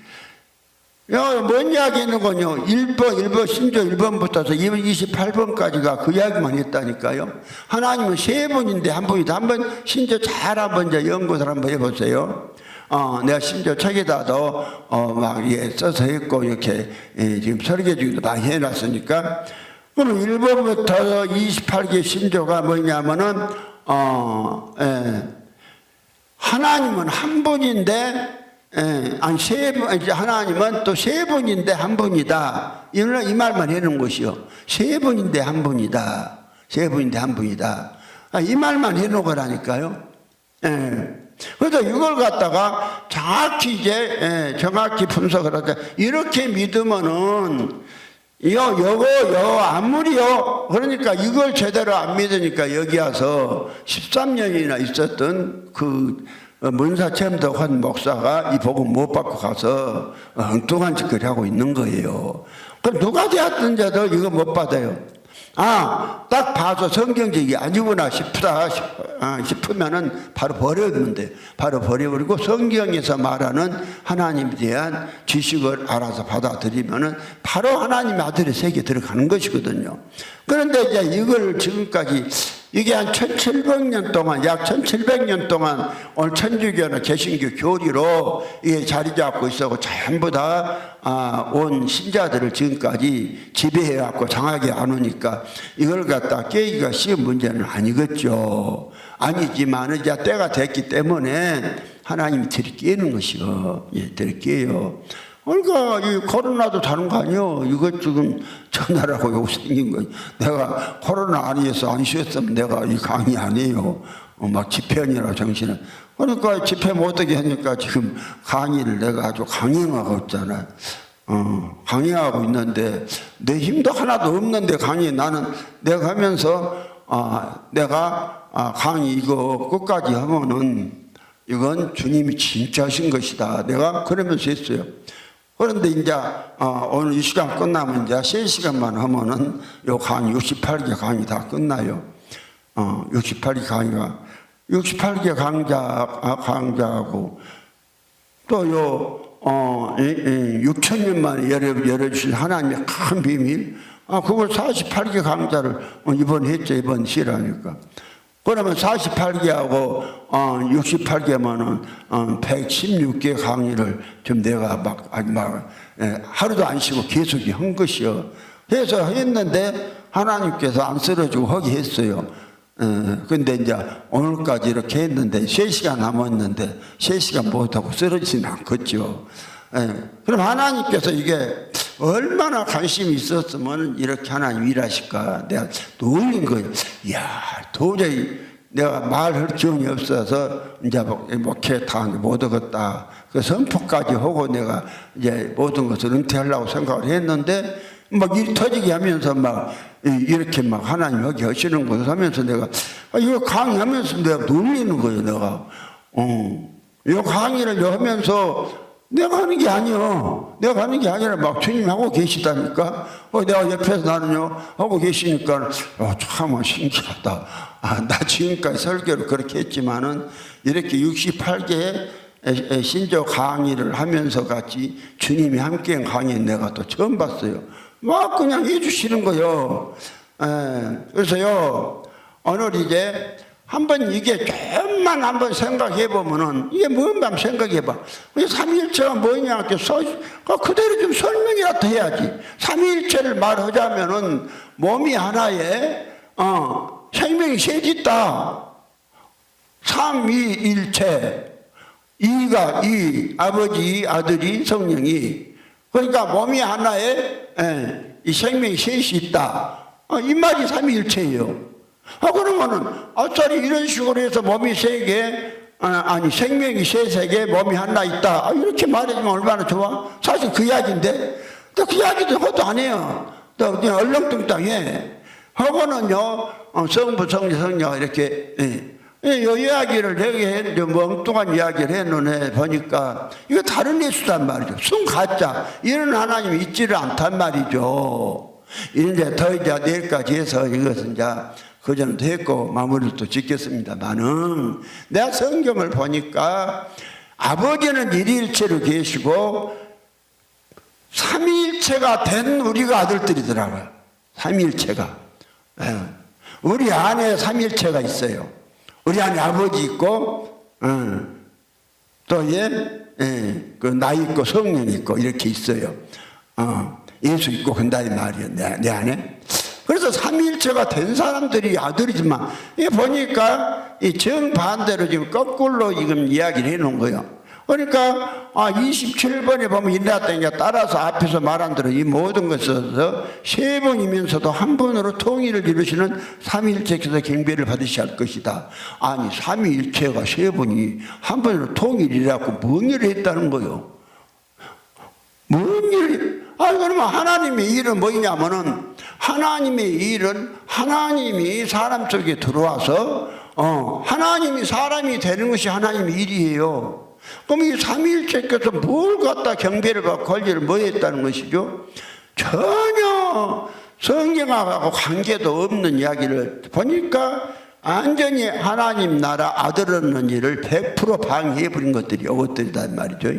뭔 이야기 있는 거요? 1번 신조 1번부터 28번까지가 그 이야기만 했다니까요. 하나님은 세 분인데 한 분이다. 한번 신조 잘 한번 이제 연구를 한번 해보세요. 내가 신조 책에다도 막 써서 했고 이렇게 지금 설계 중에도 많이 해놨으니까. 그럼 1번부터 28개 신조가 뭐냐면은 하나님은 한 분인데 하나님은 또 세 분인데 한 분이다. 이 말만 해놓은 것이요. 세 분인데 한 분이다. 세 분인데 한 분이다. 이 말만 해놓은 거라니까요. 그래서 이걸 갖다가 정확히 분석을 하자. 이렇게 믿으면은, 아무리요. 그러니까 이걸 제대로 안 믿으니까 여기 와서 13년이나 있었던 문사체험도 한 목사가 이 복음 못 받고 가서 엉뚱한 짓거리 하고 있는 거예요. 그럼 누가 되었든지도 이거 못 받아요. 딱 봐서 성경적이 아니구나 싶으면은 바로 버리면 돼. 바로 버려버리고 성경에서 말하는 하나님에 대한 지식을 알아서 받아들이면은 바로 하나님의 아들의 세계에 들어가는 것이거든요. 그런데 이제 이걸 지금까지 이게 한 1700년 동안, 약 1700년 동안 오늘 천주교나 개신교 교리로 이게 자리 잡고 있었고 전부 다 온 신자들을 지금까지 지배해왔고 장하게 안 오니까 이걸 갖다 깨기가 쉬운 문제는 아니겠죠. 아니지만 이제 때가 됐기 때문에 하나님이 들깨는 것이요. 들깨요. 그러니까 이 코로나도 다른 거 아니요. 이거 지금 전화라고 요거 생긴 거. 내가 코로나 아니어서 안 쉬었으면 내가 이 강의 아니에요. 막 집회하느라 정신을. 그러니까 집회 못하게 하니까 지금 강의를 내가 아주 강행하고 있잖아요. 강의하고 있는데 내 힘도 하나도 없는데 나는 내가 하면서 내가 강의 이거 끝까지 하면은 이건 주님이 진짜 하신 것이다. 내가 그러면서 했어요. 그런데 이제 오늘 이 시간 끝나면 이제 3시간만 하면은 요 강의 68개 강의 다 끝나요. 68개 강자하고 또 요 6,000년 만에 열어주신 하나님의 큰 비밀, 그걸 48개 강자를 이번 했죠. 이번 시라니까. 그러면 48개하고 68개면은 116개 강의를 좀 내가 하루도 안 쉬고 계속 한 것이요. 그래서 했는데 하나님께서 안 쓰러지고 하게 했어요. 근데 이제 오늘까지 이렇게 했는데 3시간 남았는데 3시간 못하고 쓰러지진 않겠죠. 그럼 하나님께서 이게 얼마나 관심이 있었으면 이렇게 하나님 일하실까. 내가 놀린 거예요. 이야, 도저히 내가 말할 기운이 없어서 이제 목회 다 못 얻었다. 그 선포까지 하고 내가 이제 모든 것을 은퇴하려고 생각을 했는데 막 일 터지게 하면서 막 이렇게 막 하나님 여기 하시는 거 하면서 내가 이거 강의하면서 내가 놀리는 거예요. 내가 이 강의를 하면서 내가 하는 게 아니요. 내가 하는 게 아니라 막 주님 하고 계시다니까. 내가 옆에서 나는요 하고 계시니까 참 신기하다. 나 지금까지 설교를 그렇게 했지만은 이렇게 68개의 신조 강의를 하면서 같이 주님이 함께 강의 내가 또 처음 봤어요. 막 그냥 해주시는 거요. 그래서요 오늘 이제 한번 이게 좀만 한번 생각해 보면은 이게 뭔가 한번 생각해 봐. 삼위일체가 뭐냐 이렇게 그대로 좀 설명이라도 해야지. 삼위일체를 말하자면은 몸이 하나에 생명이 셋 있다. 삼위일체. 이가 아버지, 아들이, 성령이. 그러니까 몸이 하나에 이 생명이 셋이 있다. 이 말이 삼위일체예요. 그러면은 아짜리 이런 식으로 해서 몸이 세 개, 생명이 세 개, 몸이 하나 있다. 이렇게 말해주면 얼마나 좋아? 사실 그 이야기인데, 또 그 이야기도 그것도 안 해요. 또 그냥 얼렁뚱땅해. 하고는요, 성부, 성자, 성녀가 이렇게, 이 이야기를 되게 멍뚱한 이야기를 해놓네 보니까 이거 다른 예수단 말이죠. 순가짜. 이런 하나님이 있지를 않단 말이죠. 이제 더 이제 내일까지 해서 이것은 이제 그 정도 했고 마무리를 또 짓겠습니다만은 내가 성경을 보니까 아버지는 일일체로 계시고 삼위일체가 된 우리가 아들들이더라고요. 삼위일체가. 우리 안에 삼위일체가 있어요. 우리 안에 아버지 있고 또 그 나 있고 성령 있고 이렇게 있어요. 예수 있고 그런다 이 말이에요. 내 안에. 그래서 삼위일체가 된 사람들이 아들이지만 이 보니까 이 정반대로 지금 거꾸로 지금 이야기를 해놓은 거예요. 그러니까 27번에 보면 일어났다니까 따라서 앞에서 말한 대로 이 모든 것에서 세 번이면서도 한 번으로 통일을 이루시는 삼위일체께서 경배를 받으셔야 할 것이다. 아니 삼위일체가 세 번이 한 번으로 통일이라고 뭔 일을 했다는 거요? 뭔 일? 그러면 하나님의 일은 뭐냐면은 하나님의 일은 하나님이 사람 속에 들어와서 하나님이 사람이 되는 것이 하나님의 일이에요. 그럼 이 삼위일체께서 뭘 갖다 경배를 받고 관리를 뭐 했다는 것이죠? 전혀 성경하고 관계도 없는 이야기를 보니까 완전히 하나님 나라 아들 얻는 일을 100% 방해해버린 것들이 이것들이란 말이죠.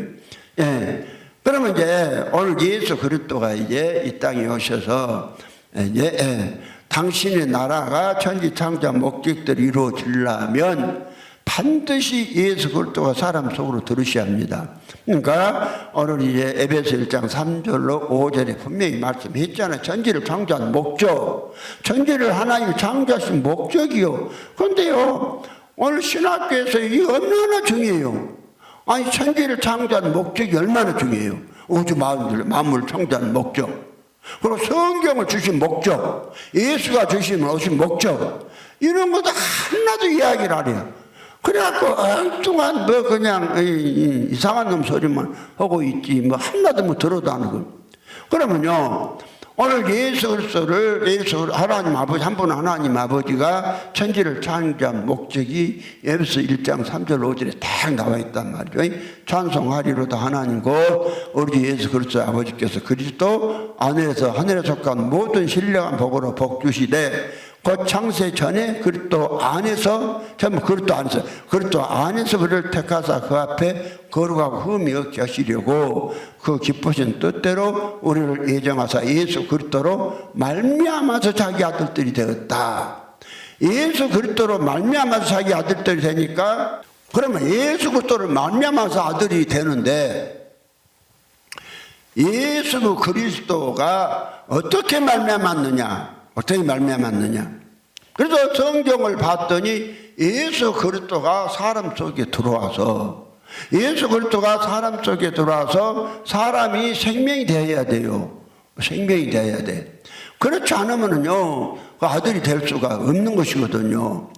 예. 그러면 이제 오늘 예수 그리스도가 이제 이 땅에 오셔서 이제 당신의 나라가 천지창조 목적대로 이루어지려면 반드시 예수 그리스도가 사람 속으로 들으셔야 합니다. 그러니까 오늘 이제 에베소 1장 3절로 5절에 분명히 말씀했잖아요. 천지를 창조한 목적. 천지를 하나님이 창조하신 목적이요. 그런데요, 오늘 신학교에서 이게 얼마나 중요해요. 아니, 천지를 창조한 목적이 얼마나 중요해요. 우주 만물을 창조한 목적. 그리고 성경을 주신 목적. 예수가 오신 목적. 이런 것도 하나도 이야기를 안 해요. 그래갖고 엉뚱한 그냥 이상한 놈 소리만 하고 있지 하나도 들어도 안 하고. 그러면요 오늘 예수 그리스도를 하나님 아버지 한 분 하나님 아버지가 천지를 창조한 목적이 에베소 1장 3절 5절에 딱 나와 있단 말이죠. 찬송하리로다 하나님 곧 우리 예수 그리스도 아버지께서 그리스도 안에서 하늘에 속한 모든 신령한 복으로 복 주시되 곧 창세 전에 그리스도 안에서 전부 그리스도 안에서 그를 택하사 그 앞에 거룩하고 흠이 없게 하시려고 그 기쁘신 뜻대로 우리를 예정하사 예수 그리스도로 말미암아서 자기 아들들이 되었다. 예수 그리스도로 말미암아서 자기 아들들이 되니까 그러면 예수 그리스도를 말미암아서 아들이 되는데 예수 그리스도가 어떻게 말미암았느냐? 어떻게 말미암았느냐? 그래서 성경을 봤더니 예수 그리스도가 사람 속에 들어와서 예수 그리스도가 사람 속에 들어와서 사람이 생명이 되어야 돼요. 생명이 돼야 돼. 그렇지 않으면은요, 그 아들이 될 수가 없는 것이거든요.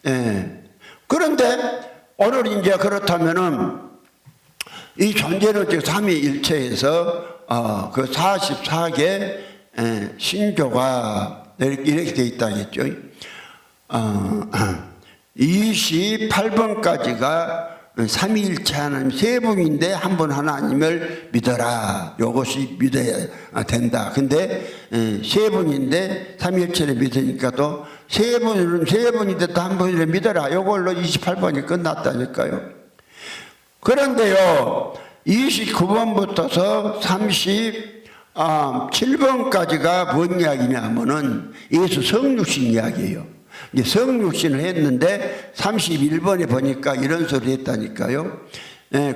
예. 그런데 오늘 이제 그렇다면은 이 존재론적 삼위일체에서 그 44개 신조가 이렇게 되어 있다겠죠. 28번까지가 삼위일체 하나님 세 분인데 한 분 하나님을 믿어라. 이것이 믿어야 된다. 근데 세 분인데 삼위일체를 믿으니까 또 세 분이 됐다 한 분을 믿어라. 이걸로 28번이 끝났다니까요. 그런데요, 29번부터서 37번까지가 뭔 이야기냐면은 예수 성육신 이야기예요. 이제 성육신을 했는데 31번에 보니까 이런 소리 했다니까요.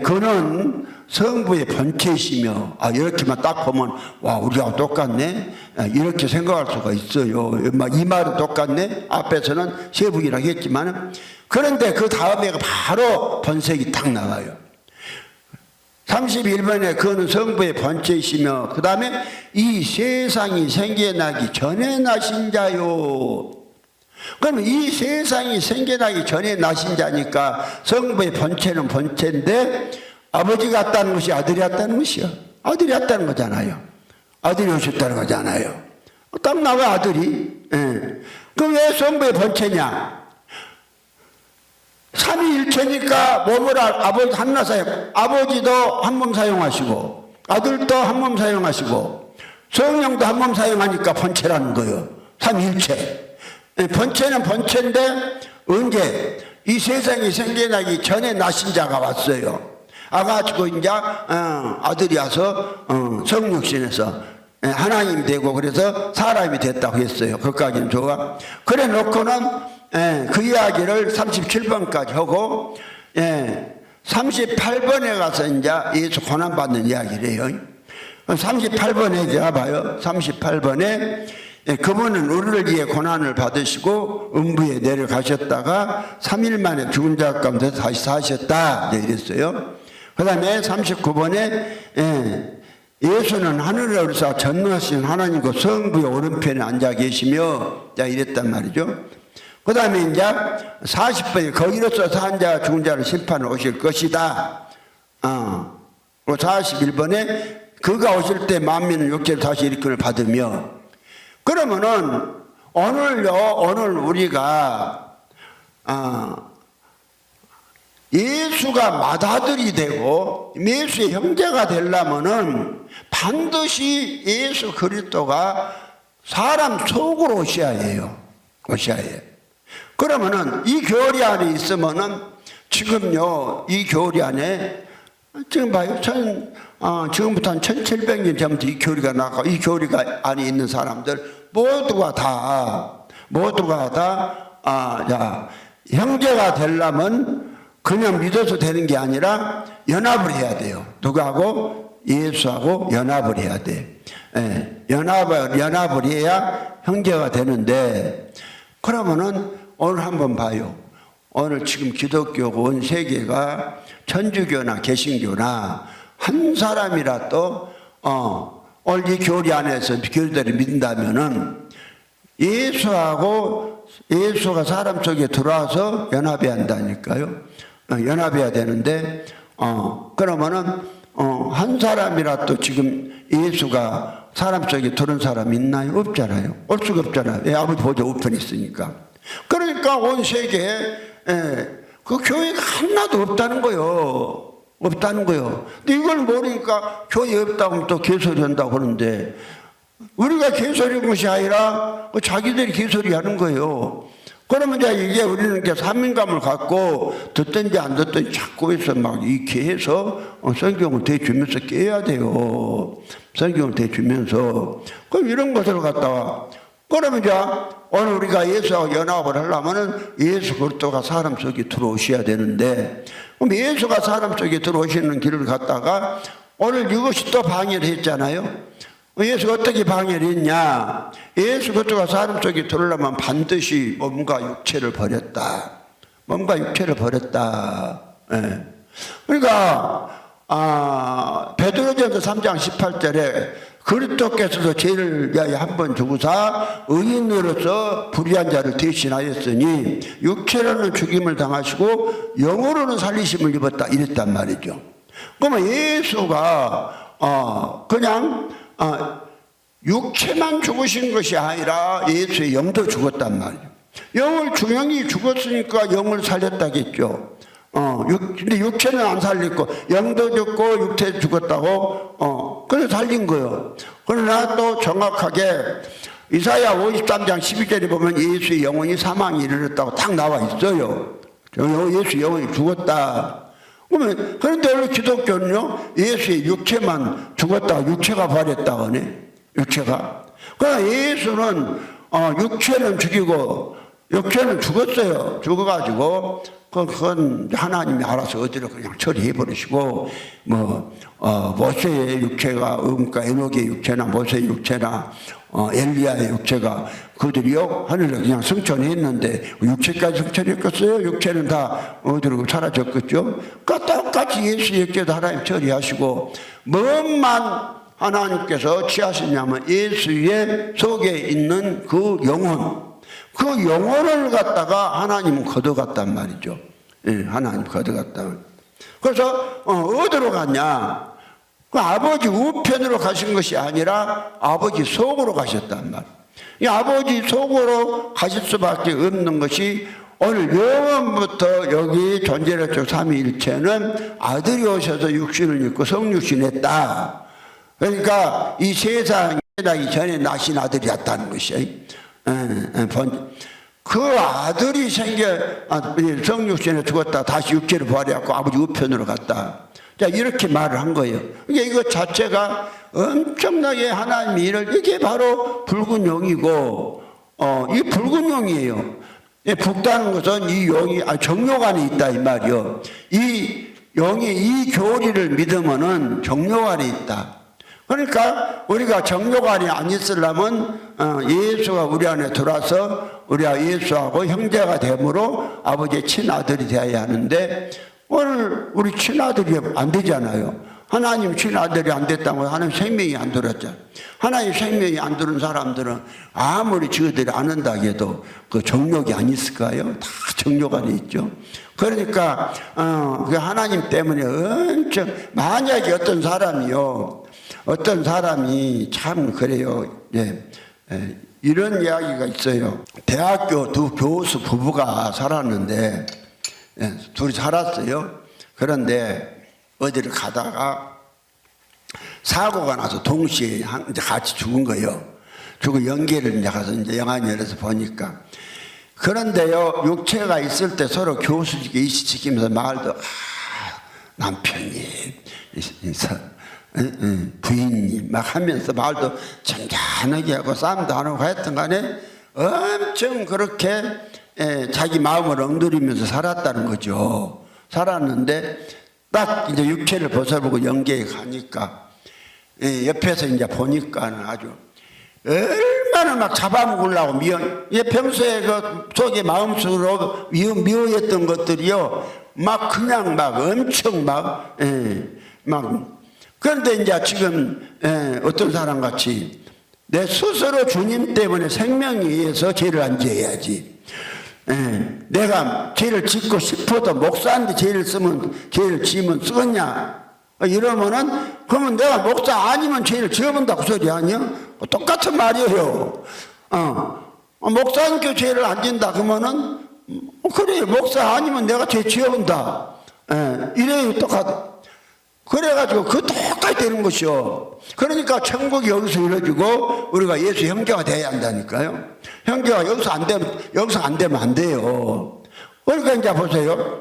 그는 성부의 본체이시며, 이렇게만 딱 보면, 와, 우리하고 똑같네? 이렇게 생각할 수가 있어요. 이 말은 똑같네? 앞에서는 세 분이라고 했지만, 그런데 그 다음에 바로 번색이 딱 나와요. 31번에 그는 성부의 본체이시며, 그 다음에 이 세상이 생겨나기 전에 나신 자요. 그러면 이 세상이 생겨나기 전에 나신 자니까 성부의 본체는 본체인데 아버지 같다는 것이 아들이 왔다는 것이요. 아들이 왔다는 거잖아요. 아들이 오셨다는 거잖아요. 딱 나와 아들이. 그럼 왜 성부의 본체냐? 삼위일체니까 몸을 아버지 하나 사용, 아버지도 한 몸 사용하시고 아들도 한 몸 사용하시고 성령도 한 몸 사용하니까 본체라는 거예요. 삼위일체. 본체는 본체인데 언제 이 세상이 생겨나기 전에 나신 자가 왔어요. 와가지고 이제 아들이 와서 성육신에서 하나님이 되고 그래서 사람이 됐다고 했어요. 그것까지는 좋아. 그래 놓고는 그 이야기를 37번까지 하고 38번에 가서 이제 예수 고난받는 이야기를 해요. 38번에 제가 봐요. 38번에 그분은 우리를 위해 고난을 받으시고 음부에 내려가셨다가 3일 만에 죽은 자 가운데 다시 사셨다 이랬어요. 그 다음에 39번에 예수는 하늘에 오르사 전능하신 하나님과 성부의 오른편에 앉아 계시며 이랬단 말이죠. 그 다음에 이제 40번에 거기로서 산 자 죽은 자를 심판을 오실 것이다. 41번에 그가 오실 때 만민은 육체를 다시 일으킴을 받으며, 그러면은 오늘 우리가 예수가 맏아들이 되고 예수의 형제가 되려면은 반드시 예수 그리스도가 사람 속으로 오셔야 해요. 그러면은 이 교리 안에 있으면은 지금요, 이 교리 안에 지금 봐요. 지금부터 한 1700년 전부터 이 교리가 나가, 이 교리가 안에 있는 사람들 모두가 다 형제가 되려면 그냥 믿어서 되는 게 아니라 연합을 해야 돼요. 누구하고? 예수하고 연합을 해야 돼. 연합을 해야 형제가 되는데, 그러면은 오늘 한번 봐요. 오늘 지금 기독교고 온 세계가 천주교나 개신교나 한 사람이라도 오늘 이 교리 안에서 교리들을 믿는다면은 예수가 사람 속에 들어와서 연합해야 한다니까요. 연합해야 되는데 그러면은 한 사람이라도 지금 예수가 사람 속에 들은 사람 있나요? 없잖아요. 올 수가 없잖아요. 아버지 보좌 우편에 있으니까. 그러니까 온 세계에 그 교회가 하나도 없다는 거요. 근데 이걸 모르니까 교회 없다고 하면 또 개소리 한다고 하는데, 우리가 개소리한 것이 아니라 자기들이 개소리 하는 거예요. 그러면 이제 우리는 이렇게 사명감을 갖고 듣든지 안 듣든지 자꾸 해서 막 이렇게 해서 성경을 대주면서 깨야 돼요. 성경을 대주면서. 그럼 이런 것을 갖다가, 그러면 이제 오늘 우리가 예수하고 연합을 하려면은 예수 그리스도가 사람 속에 들어오셔야 되는데, 그럼 예수가 사람 속에 들어오시는 길을 갔다가 오늘 이것이 또 방해를 했잖아요. 예수가 어떻게 방해를 했냐? 예수 그리스도가 사람 속에 들어오려면 반드시 몸과 육체를 버렸다. 그러니까 베드로전서 3장 18절에 그리스도께서도 죄를 위하여 한 번 죽으사 의인으로서 불의한 자를 대신하였으니 육체로는 죽임을 당하시고 영으로는 살리심을 입었다 이랬단 말이죠. 그러면 예수가 그냥 육체만 죽으신 것이 아니라 예수의 영도 죽었단 말이에요. 영이 죽었으니까 영을 살렸다겠죠. 근데 육체는 안 살렸고 영도 죽고 육체 죽었다고 그래서 살린 거예요. 그러나 또 정확하게 이사야 53장 12절에 보면 예수의 영혼이 사망에 이르렀다고 딱 나와 있어요. 예수의 영혼이 죽었다. 그런데 원래 기독교는요, 예수의 육체만 죽었다고 육체가 버렸다고 하네. 육체가. 그러나 예수는 육체는 죽이고 육체는 죽었어요. 죽어가지고 그건 하나님이 알아서 어디로 그냥 처리해 버리시고 모세의 육체가 그러니까 에녹의 육체나 모세의 육체나 엘리야의 육체가 그들이요 하늘에 그냥 승천했는데 육체까지 승천했겠어요? 육체는 다 어디로 사라졌겠죠? 그러니까 똑같이 예수의 육체도 하나님 처리하시고 뭐만 하나님께서 취하시냐면 예수의 속에 있는 그 영혼, 그 영혼을 갖다가 하나님은 걷어갔단 말이죠. 예, 하나님 걷어갔다. 그래서 어디로 갔냐? 그 아버지 우편으로 가신 것이 아니라 아버지 속으로 가셨단 말이에요. 이 아버지 속으로 가실 수밖에 없는 것이 오늘 영원부터 여기 존재력 삼위일체는 아들이 오셔서 육신을 입고 성육신했다. 그러니까 이 세상에 나기 전에 나신 아들이었다는 것이에요. 그 아들이 성육신에 죽었다 다시 육체를 부활해갖고 아버지 우편으로 갔다. 자, 이렇게 말을 한 거예요. 그러니까 이것 자체가 엄청나게 하나님이 이게 바로 붉은 용이고, 이 붉은 용이에요. 붉다는 것은 이 용이 정욕 안에 있다 이 말이요. 이 용이 이 교리를 믿으면은 정욕 안에 있다. 그러니까 우리가 정욕 안에 안 있으려면 예수가 우리 안에 들어와서 우리가 예수하고 형제가 되므로 아버지의 친아들이 되어야 하는데 오늘 우리 친아들이 안 되잖아요. 하나님 친아들이 안 됐다고 하나님 생명이 안 들었잖아요. 하나님 생명이 안 들은 사람들은 아무리 저들이 안 한다 해도 그 정욕이 안 있을까요? 다 정욕 안에 있죠. 그러니까 그 하나님 때문에 엄청 만약에 어떤 사람이 참 그래요. 이런 이야기가 있어요. 대학교 두 교수 부부가 살았는데 둘이 살았어요. 그런데 어디를 가다가 사고가 나서 동시에 이제 같이 죽은 거예요. 죽은 연계를 이제 가서 이제 영안이 열어서 보니까. 그런데요, 육체가 있을 때 서로 교수직에 이시시키면서 말도, 남편이, 부인이 막 하면서 말도 잔잔하게 하고 싸움도 안 하고 하여튼 간에 엄청 그렇게 자기 마음을 엉두리면서 살았다는 거죠. 살았는데 딱 이제 육체를 벗어보고 연계에 가니까 옆에서 이제 보니까 아주 얼마나 막 잡아먹으려고 평소에 그 속에 마음속으로 미워했던 것들이요 막 그냥 막 엄청 막 그런데 이제 지금 어떤 사람 같이 내 스스로 주님 때문에 생명에 의해서 죄를 안 지어야지. 내가 죄를 짓고 싶어도 목사한테 죄를 지으면 쓰겠냐? 이러면은 그러면 내가 목사 아니면 죄를 지어본다고 소리 아니야? 똑같은 말이에요. 목사님께 죄를 안 진다 그러면은 그래 목사 아니면 내가 죄 지어본다. 이래요 똑같아. 그래가지고 그 똑같이 되는 것이요. 그러니까 천국이 여기서 이루어지고 우리가 예수 형제가 돼야 한다니까요. 형제가 여기서 안 되면 안 돼요. 그러니까 이제 보세요.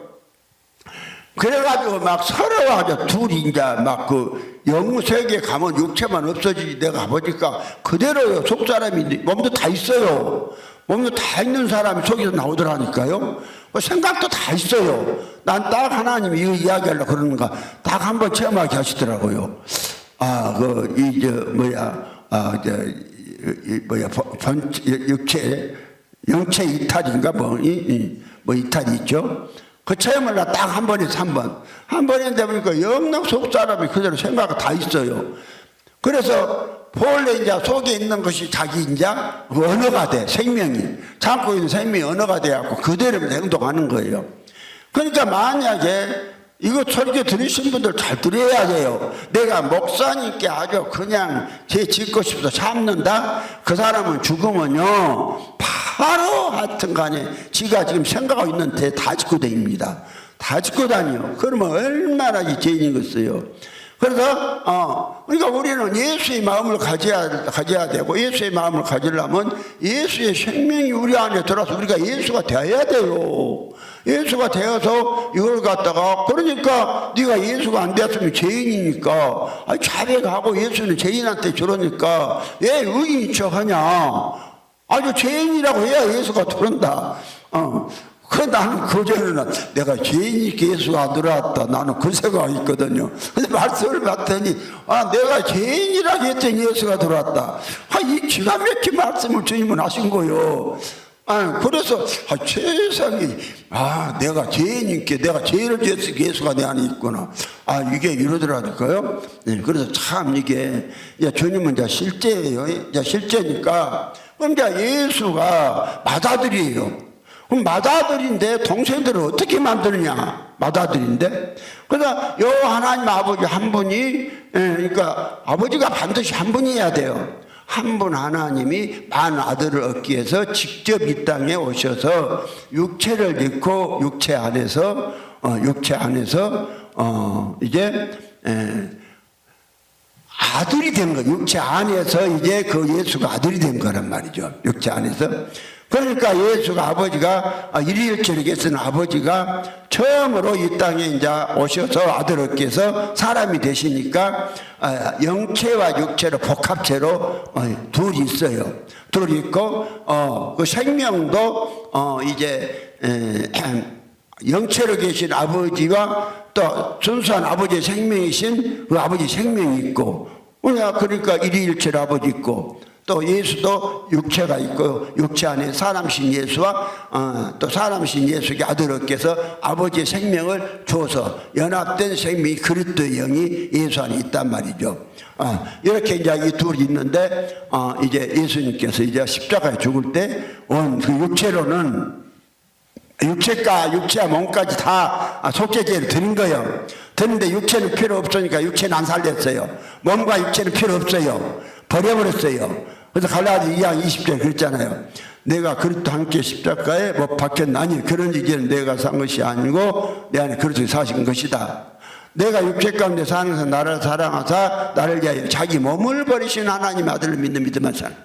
그래가지고 막 서러워하죠. 둘이 이제 막 그 영세계에 가면 육체만 없어지지 내가 가보니까 그대로요. 속 사람이 몸도 다 있어요. 몸도 다 있는 사람이 속에서 나오더라니까요. 생각도 다 있어요. 난 딱 하나님이 이거 이야기하려고 그러는가 딱 한번 체험하게 하시더라고요. 영체 이탈인가 뭐 이탈이 있죠. 그 체험을 딱 한 번 해서 한 번 했는데 보니까 영락 속 사람이 그대로 생각이 다 있어요. 그래서 본래 이제 속에 있는 것이 자기 이제 언어가 돼. 생명이. 참고 있는 생명이 언어가 돼갖고 그대로 행동하는 거예요. 그러니까 만약에 이거 설교 들으신 분들 잘 들어야 돼요. 내가 목사님께 아주 그냥 제 짓고 싶어서 참는다? 그 사람은 죽으면요, 바로 하여튼 간에 지가 지금 생각하고 있는데 다 짓고 다닙니다. 다 짓고 다녀요. 그러면 얼마나 죄인이겠어요. 그래서 그러니까 우리는 예수의 마음을 가져야 되고, 예수의 마음을 가지려면 예수의 생명이 우리 안에 들어서 우리가 예수가 되어야 돼요. 예수가 되어서 이걸 갖다가, 그러니까 네가 예수가 안 되었으면 죄인이니까, 자백하고 예수는 죄인한테 저러니까 왜 의인인 척하냐. 아주 죄인이라고 해야 예수가 들어온다. 나는 그전에는 내가 죄인이니까 예수가 안 들어왔다. 나는 그 생각이 있거든요. 근데 말씀을 봤더니, 내가 죄인이라고 했더니 예수가 들어왔다. 이 기가 막힌 말씀을 주님은 하신 거요. 그래서, 세상에, 내가 죄인이니까 내가 죄를 지었으니까 예수가 내 안에 있구나. 이게 이러더라니까요. 네, 그래서 참 이게, 주님은 이제 실제예요. 이제 실제니까. 그럼 이제 예수가 맏아들이에요. 그럼 맏아들인데 동생들을 어떻게 만드느냐? 맏아들인데. 그러니까 요 하나님 아버지 한 분이, 그러니까 아버지가 반드시 한 분이어야 돼요. 한 분 하나님이 만 아들을 얻기 위해서 직접 이 땅에 오셔서 육체를 입고 육체 안에서 이제 아들이 된 거예요. 육체 안에서 이제 그 예수가 아들이 된 거란 말이죠. 육체 안에서. 그러니까 예수가 아버지가 일일체력에 쓰는 아버지가 처음으로 이 땅에 이제 오셔서 아들 얻기 위해서 사람이 되시니까 영체와 육체로 복합체로 둘이 있어요. 둘이 있고 그 생명도 이제 영체로 계신 아버지와 또 순수한 아버지의 생명이신 그 아버지 생명이 있고, 그러니까 일일체로 아버지 있고, 또 예수도 육체가 있고 육체 안에 사람이신 예수와 또 사람이신 예수의 아들 얻기 위해서 아버지의 생명을 줘서 연합된 생명이 그리스도의 영이 예수 안에 있단 말이죠. 이렇게 이제 이 둘이 있는데 이제 예수님께서 이제 십자가에 죽을 때 온 그 육체로는 육체와 몸까지 다 속죄제를 드린 거예요. 드는데 육체는 필요 없으니까 육체는 안 살렸어요. 몸과 육체는 필요 없어요. 버려버렸어요. 그래서 갈라디아 2장 20절 그랬잖아요. 내가 그리스도 함께 십자가에 못 박혔나니 그런 이제는 내가 산 것이 아니고 내 안에 그리스도 사신 것이다. 내가 육체 가운데 사면서 나를 사랑하사 나를 위하여 자기 몸을 버리신 하나님 아들을 믿는 믿음만 사는.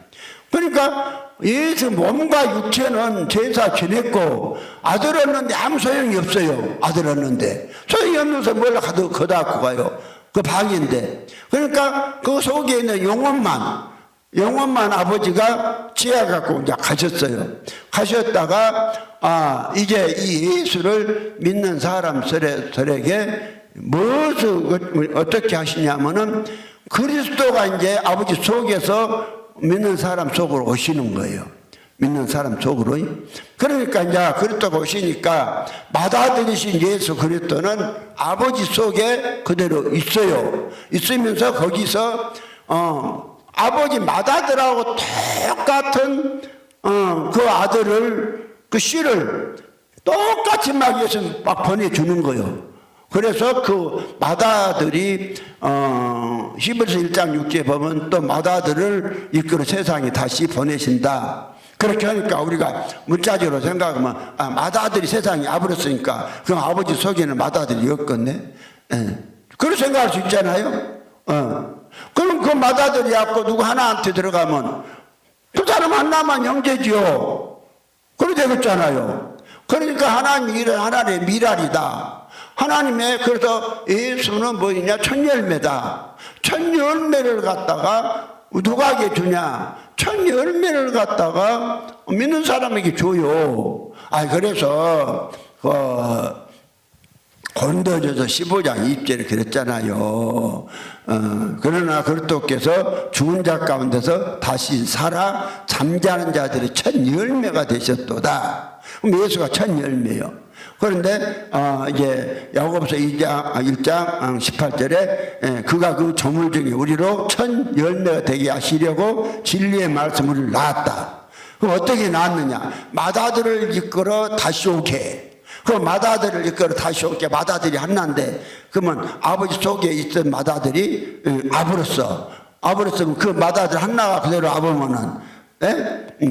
그러니까 예수 몸과 육체는 제사 지냈고 아들 얻는데 아무 소용이 없어요. 아들 얻는데 소용이 없는서 뭘 거다 갖고 가요. 그 방인데. 그러니까 그 속에 있는 영혼만 아버지가 지혜 갖고 이제 가셨어요. 가셨다가 이제 이 예수를 믿는 사람들에게 무엇을 어떻게 하시냐면은 그리스도가 이제 아버지 속에서 믿는 사람 속으로 오시는 거예요. 믿는 사람 속으로. 그러니까 이제 그리스도가 오시니까 맏아들이신 예수 그리스도는 아버지 속에 그대로 있어요. 있으면서 거기서 아버지 맏아들하고 똑같은 그 아들을 그 씨를 똑같이 막 예수 막 보내주는 거예요. 그래서 그 맏아들이 히브리서 1장 6절에 보면 또 맏아들을 이끌어 세상에 다시 보내신다. 그렇게 하니까 우리가 문자적으로 생각하면 맏아들이 세상에 와버렸으니까 그럼 아버지 속에는 맏아들이 없겠네. 그런 생각할 수 있잖아요. 그럼 그 맏아들이 왔고 누구 하나한테 들어가면 그 사람 하나만 형제지요. 그래 되겠잖아요. 그러니까 하나님의 미랄이다. 하나님의, 그래서 예수는 뭐냐? 첫 열매다. 첫 열매를 갖다가 누구에게 주냐? 첫 열매를 갖다가 믿는 사람에게 줘요. 그래서 고린도전서 15장 20절에 그랬잖아요. 그러나 그리스도께서 죽은 자 가운데서 다시 살아 잠자는 자들의 첫 열매가 되셨도다. 그럼 예수가 첫 열매요. 그런데 이제 야고보서 1장 18절에 그가 그 조물 중에 우리로 천 열매가 되게 하시려고 진리의 말씀을 우리를 낳았다. 그럼 어떻게 낳았느냐? 마다들을 이끌어 다시 오게. 그 마다들을 이끌어 다시 오게. 마다들이 하나인데 그러면 아버지 속에 있던 마다들이 아버렸으면 그 마다들 하나가 그대로 아버면은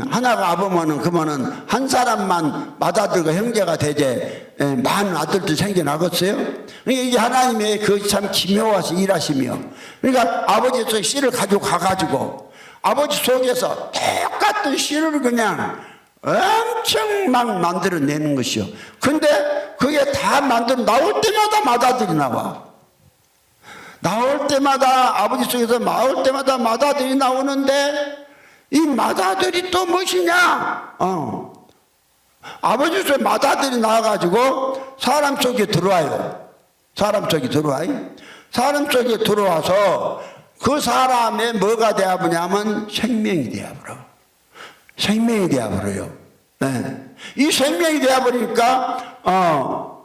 하나가 아버면은 그러면은 한 사람만 마다들과 형제가 되제 많은 아들들 생겨나겠어요? 그러니까 이게 하나님의 그 참 기묘하신 일하시며, 그러니까 아버지 속에 씨를 가지고 가가지고 아버지 속에서 똑같은 씨를 그냥 엄청 막 만들어내는 것이요. 근데 그게 다 만들어 나올 때마다 마다들이 나와. 나올 때마다 아버지 속에서 나올 때마다 마다들이 나오는데 이 마다들이 또 무엇이냐? 아버지 속에 마다들이 나와가지고 사람 속에 들어와요. 사람 속에 들어와요. 사람 속에 들어와서 그 사람의 뭐가 되어버냐면 생명이 되어버려. 생명이 되어버려요. 네. 이 생명이 되어버리니까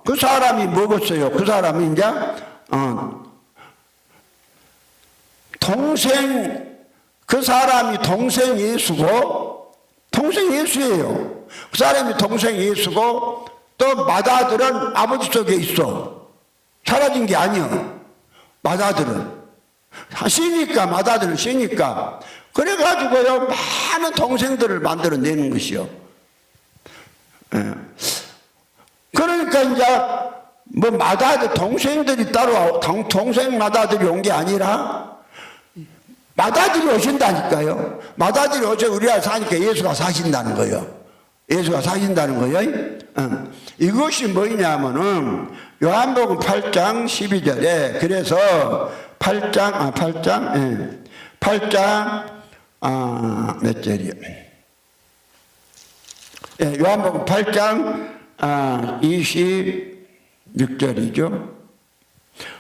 그 사람이 먹었어요. 그 사람이 이제 그 사람이 동생 예수고, 동생 예수예요. 그 사람이 동생 예수고, 또 마다들은 아버지 속에 있어. 사라진 게 아니요. 마다들은. 쉬니까, 마다들은 쉬니까. 그래가지고요, 많은 동생들을 만들어내는 것이요. 그러니까 이제, 뭐 마다들, 동생들이 따로, 동생 마다들이 온 게 아니라, 마다들이 오신다니까요. 마다들이 오셔 우리가 사니까 예수가 사신다는 거예요. 예수가 사신다는 거예요. 이것이 뭐냐면은 요한복음 8장 12절에 그래서 8장 몇 절이요? 예, 요한복음 8장 26절이죠.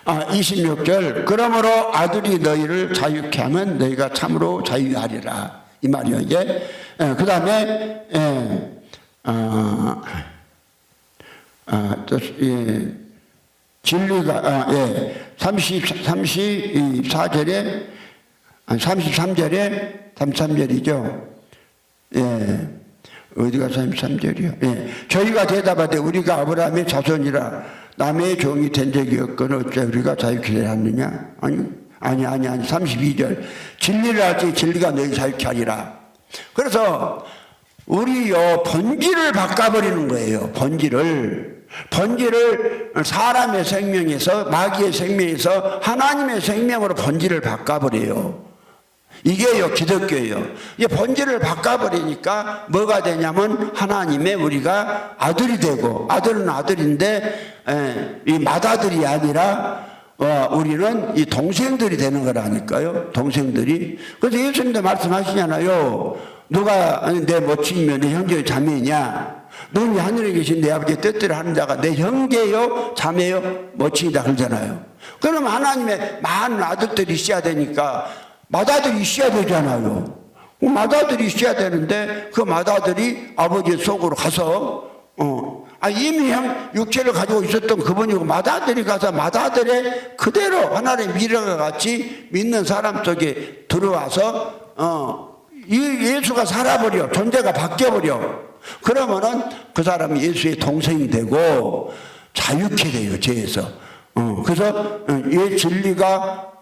26절 그러므로 아들이 너희를 자유케 하면 너희가 참으로 자유하리라 이 말이요. 이제 그 다음에 진리가 34절에 33절이죠. 예. 어디가 33절이요? 예. 저희가 대답하되 우리가 아브라함의 자손이라 남의 종이 된 적이 없거늘 어째 우리가 자유케 되야 하느냐? 아니 32절 진리를 알지 진리가 너희 자유케 하리라. 그래서 우리요 본질을 바꿔버리는 거예요. 본질을 사람의 생명에서 마귀의 생명에서 하나님의 생명으로 본질을 바꿔버려요. 이게요 기독교예요. 이 본질을 바꿔버리니까 뭐가 되냐면 하나님의 우리가 아들이 되고, 아들은 아들인데 이 맏아들이 아니라 우리는 이 동생들이 되는 거라니까요. 동생들이. 그래서 예수님도 말씀하시잖아요. 누가 내 모친이며 내 형제요 자매냐? 너는 하늘에 계신 내 아버지의 뜻대로 하는 자가 내 형제요 자매요 모친이다 그러잖아요. 그럼 하나님의 많은 아들들이 있어야 되니까 맏아들이 있어야 되잖아요. 맏아들이 있어야 되는데 그 맏아들이 아버지 속으로 가서 이미 육체를 가지고 있었던 그분이고 맏아들이 가서 맏아들의 그대로 하나님의 미래가 같이 믿는 사람 속에 들어와서 이 예수가 살아버려. 존재가 바뀌어버려. 그러면은 그 사람이 예수의 동생이 되고 자유케 돼요. 죄에서. 그래서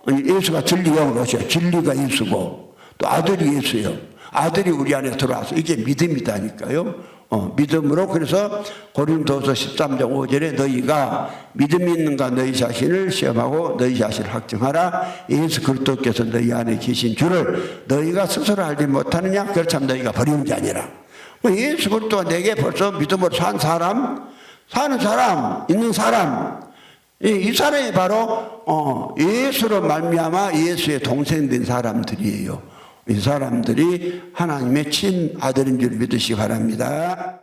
예수가 진리 영으로 오셔요. 진리가 예수고 또 아들이 예수예요. 아들이 우리 안에 들어와서 이게 믿음이다니까요. 믿음으로. 그래서 고린도서 13장 5절에 너희가 믿음이 있는가 너희 자신을 시험하고 너희 자신을 확증하라. 예수 그리스도께서 너희 안에 계신 줄을 너희가 스스로 알지 못하느냐? 그렇다면 너희가 버리는 자니라. 예수 그리스도가 내게 벌써 믿음으로 사는 사람, 있는 사람, 이 사람이 바로 예수로 말미암아 예수의 동생된 사람들이에요. 이 사람들이 하나님의 친아들인 줄 믿으시기 바랍니다.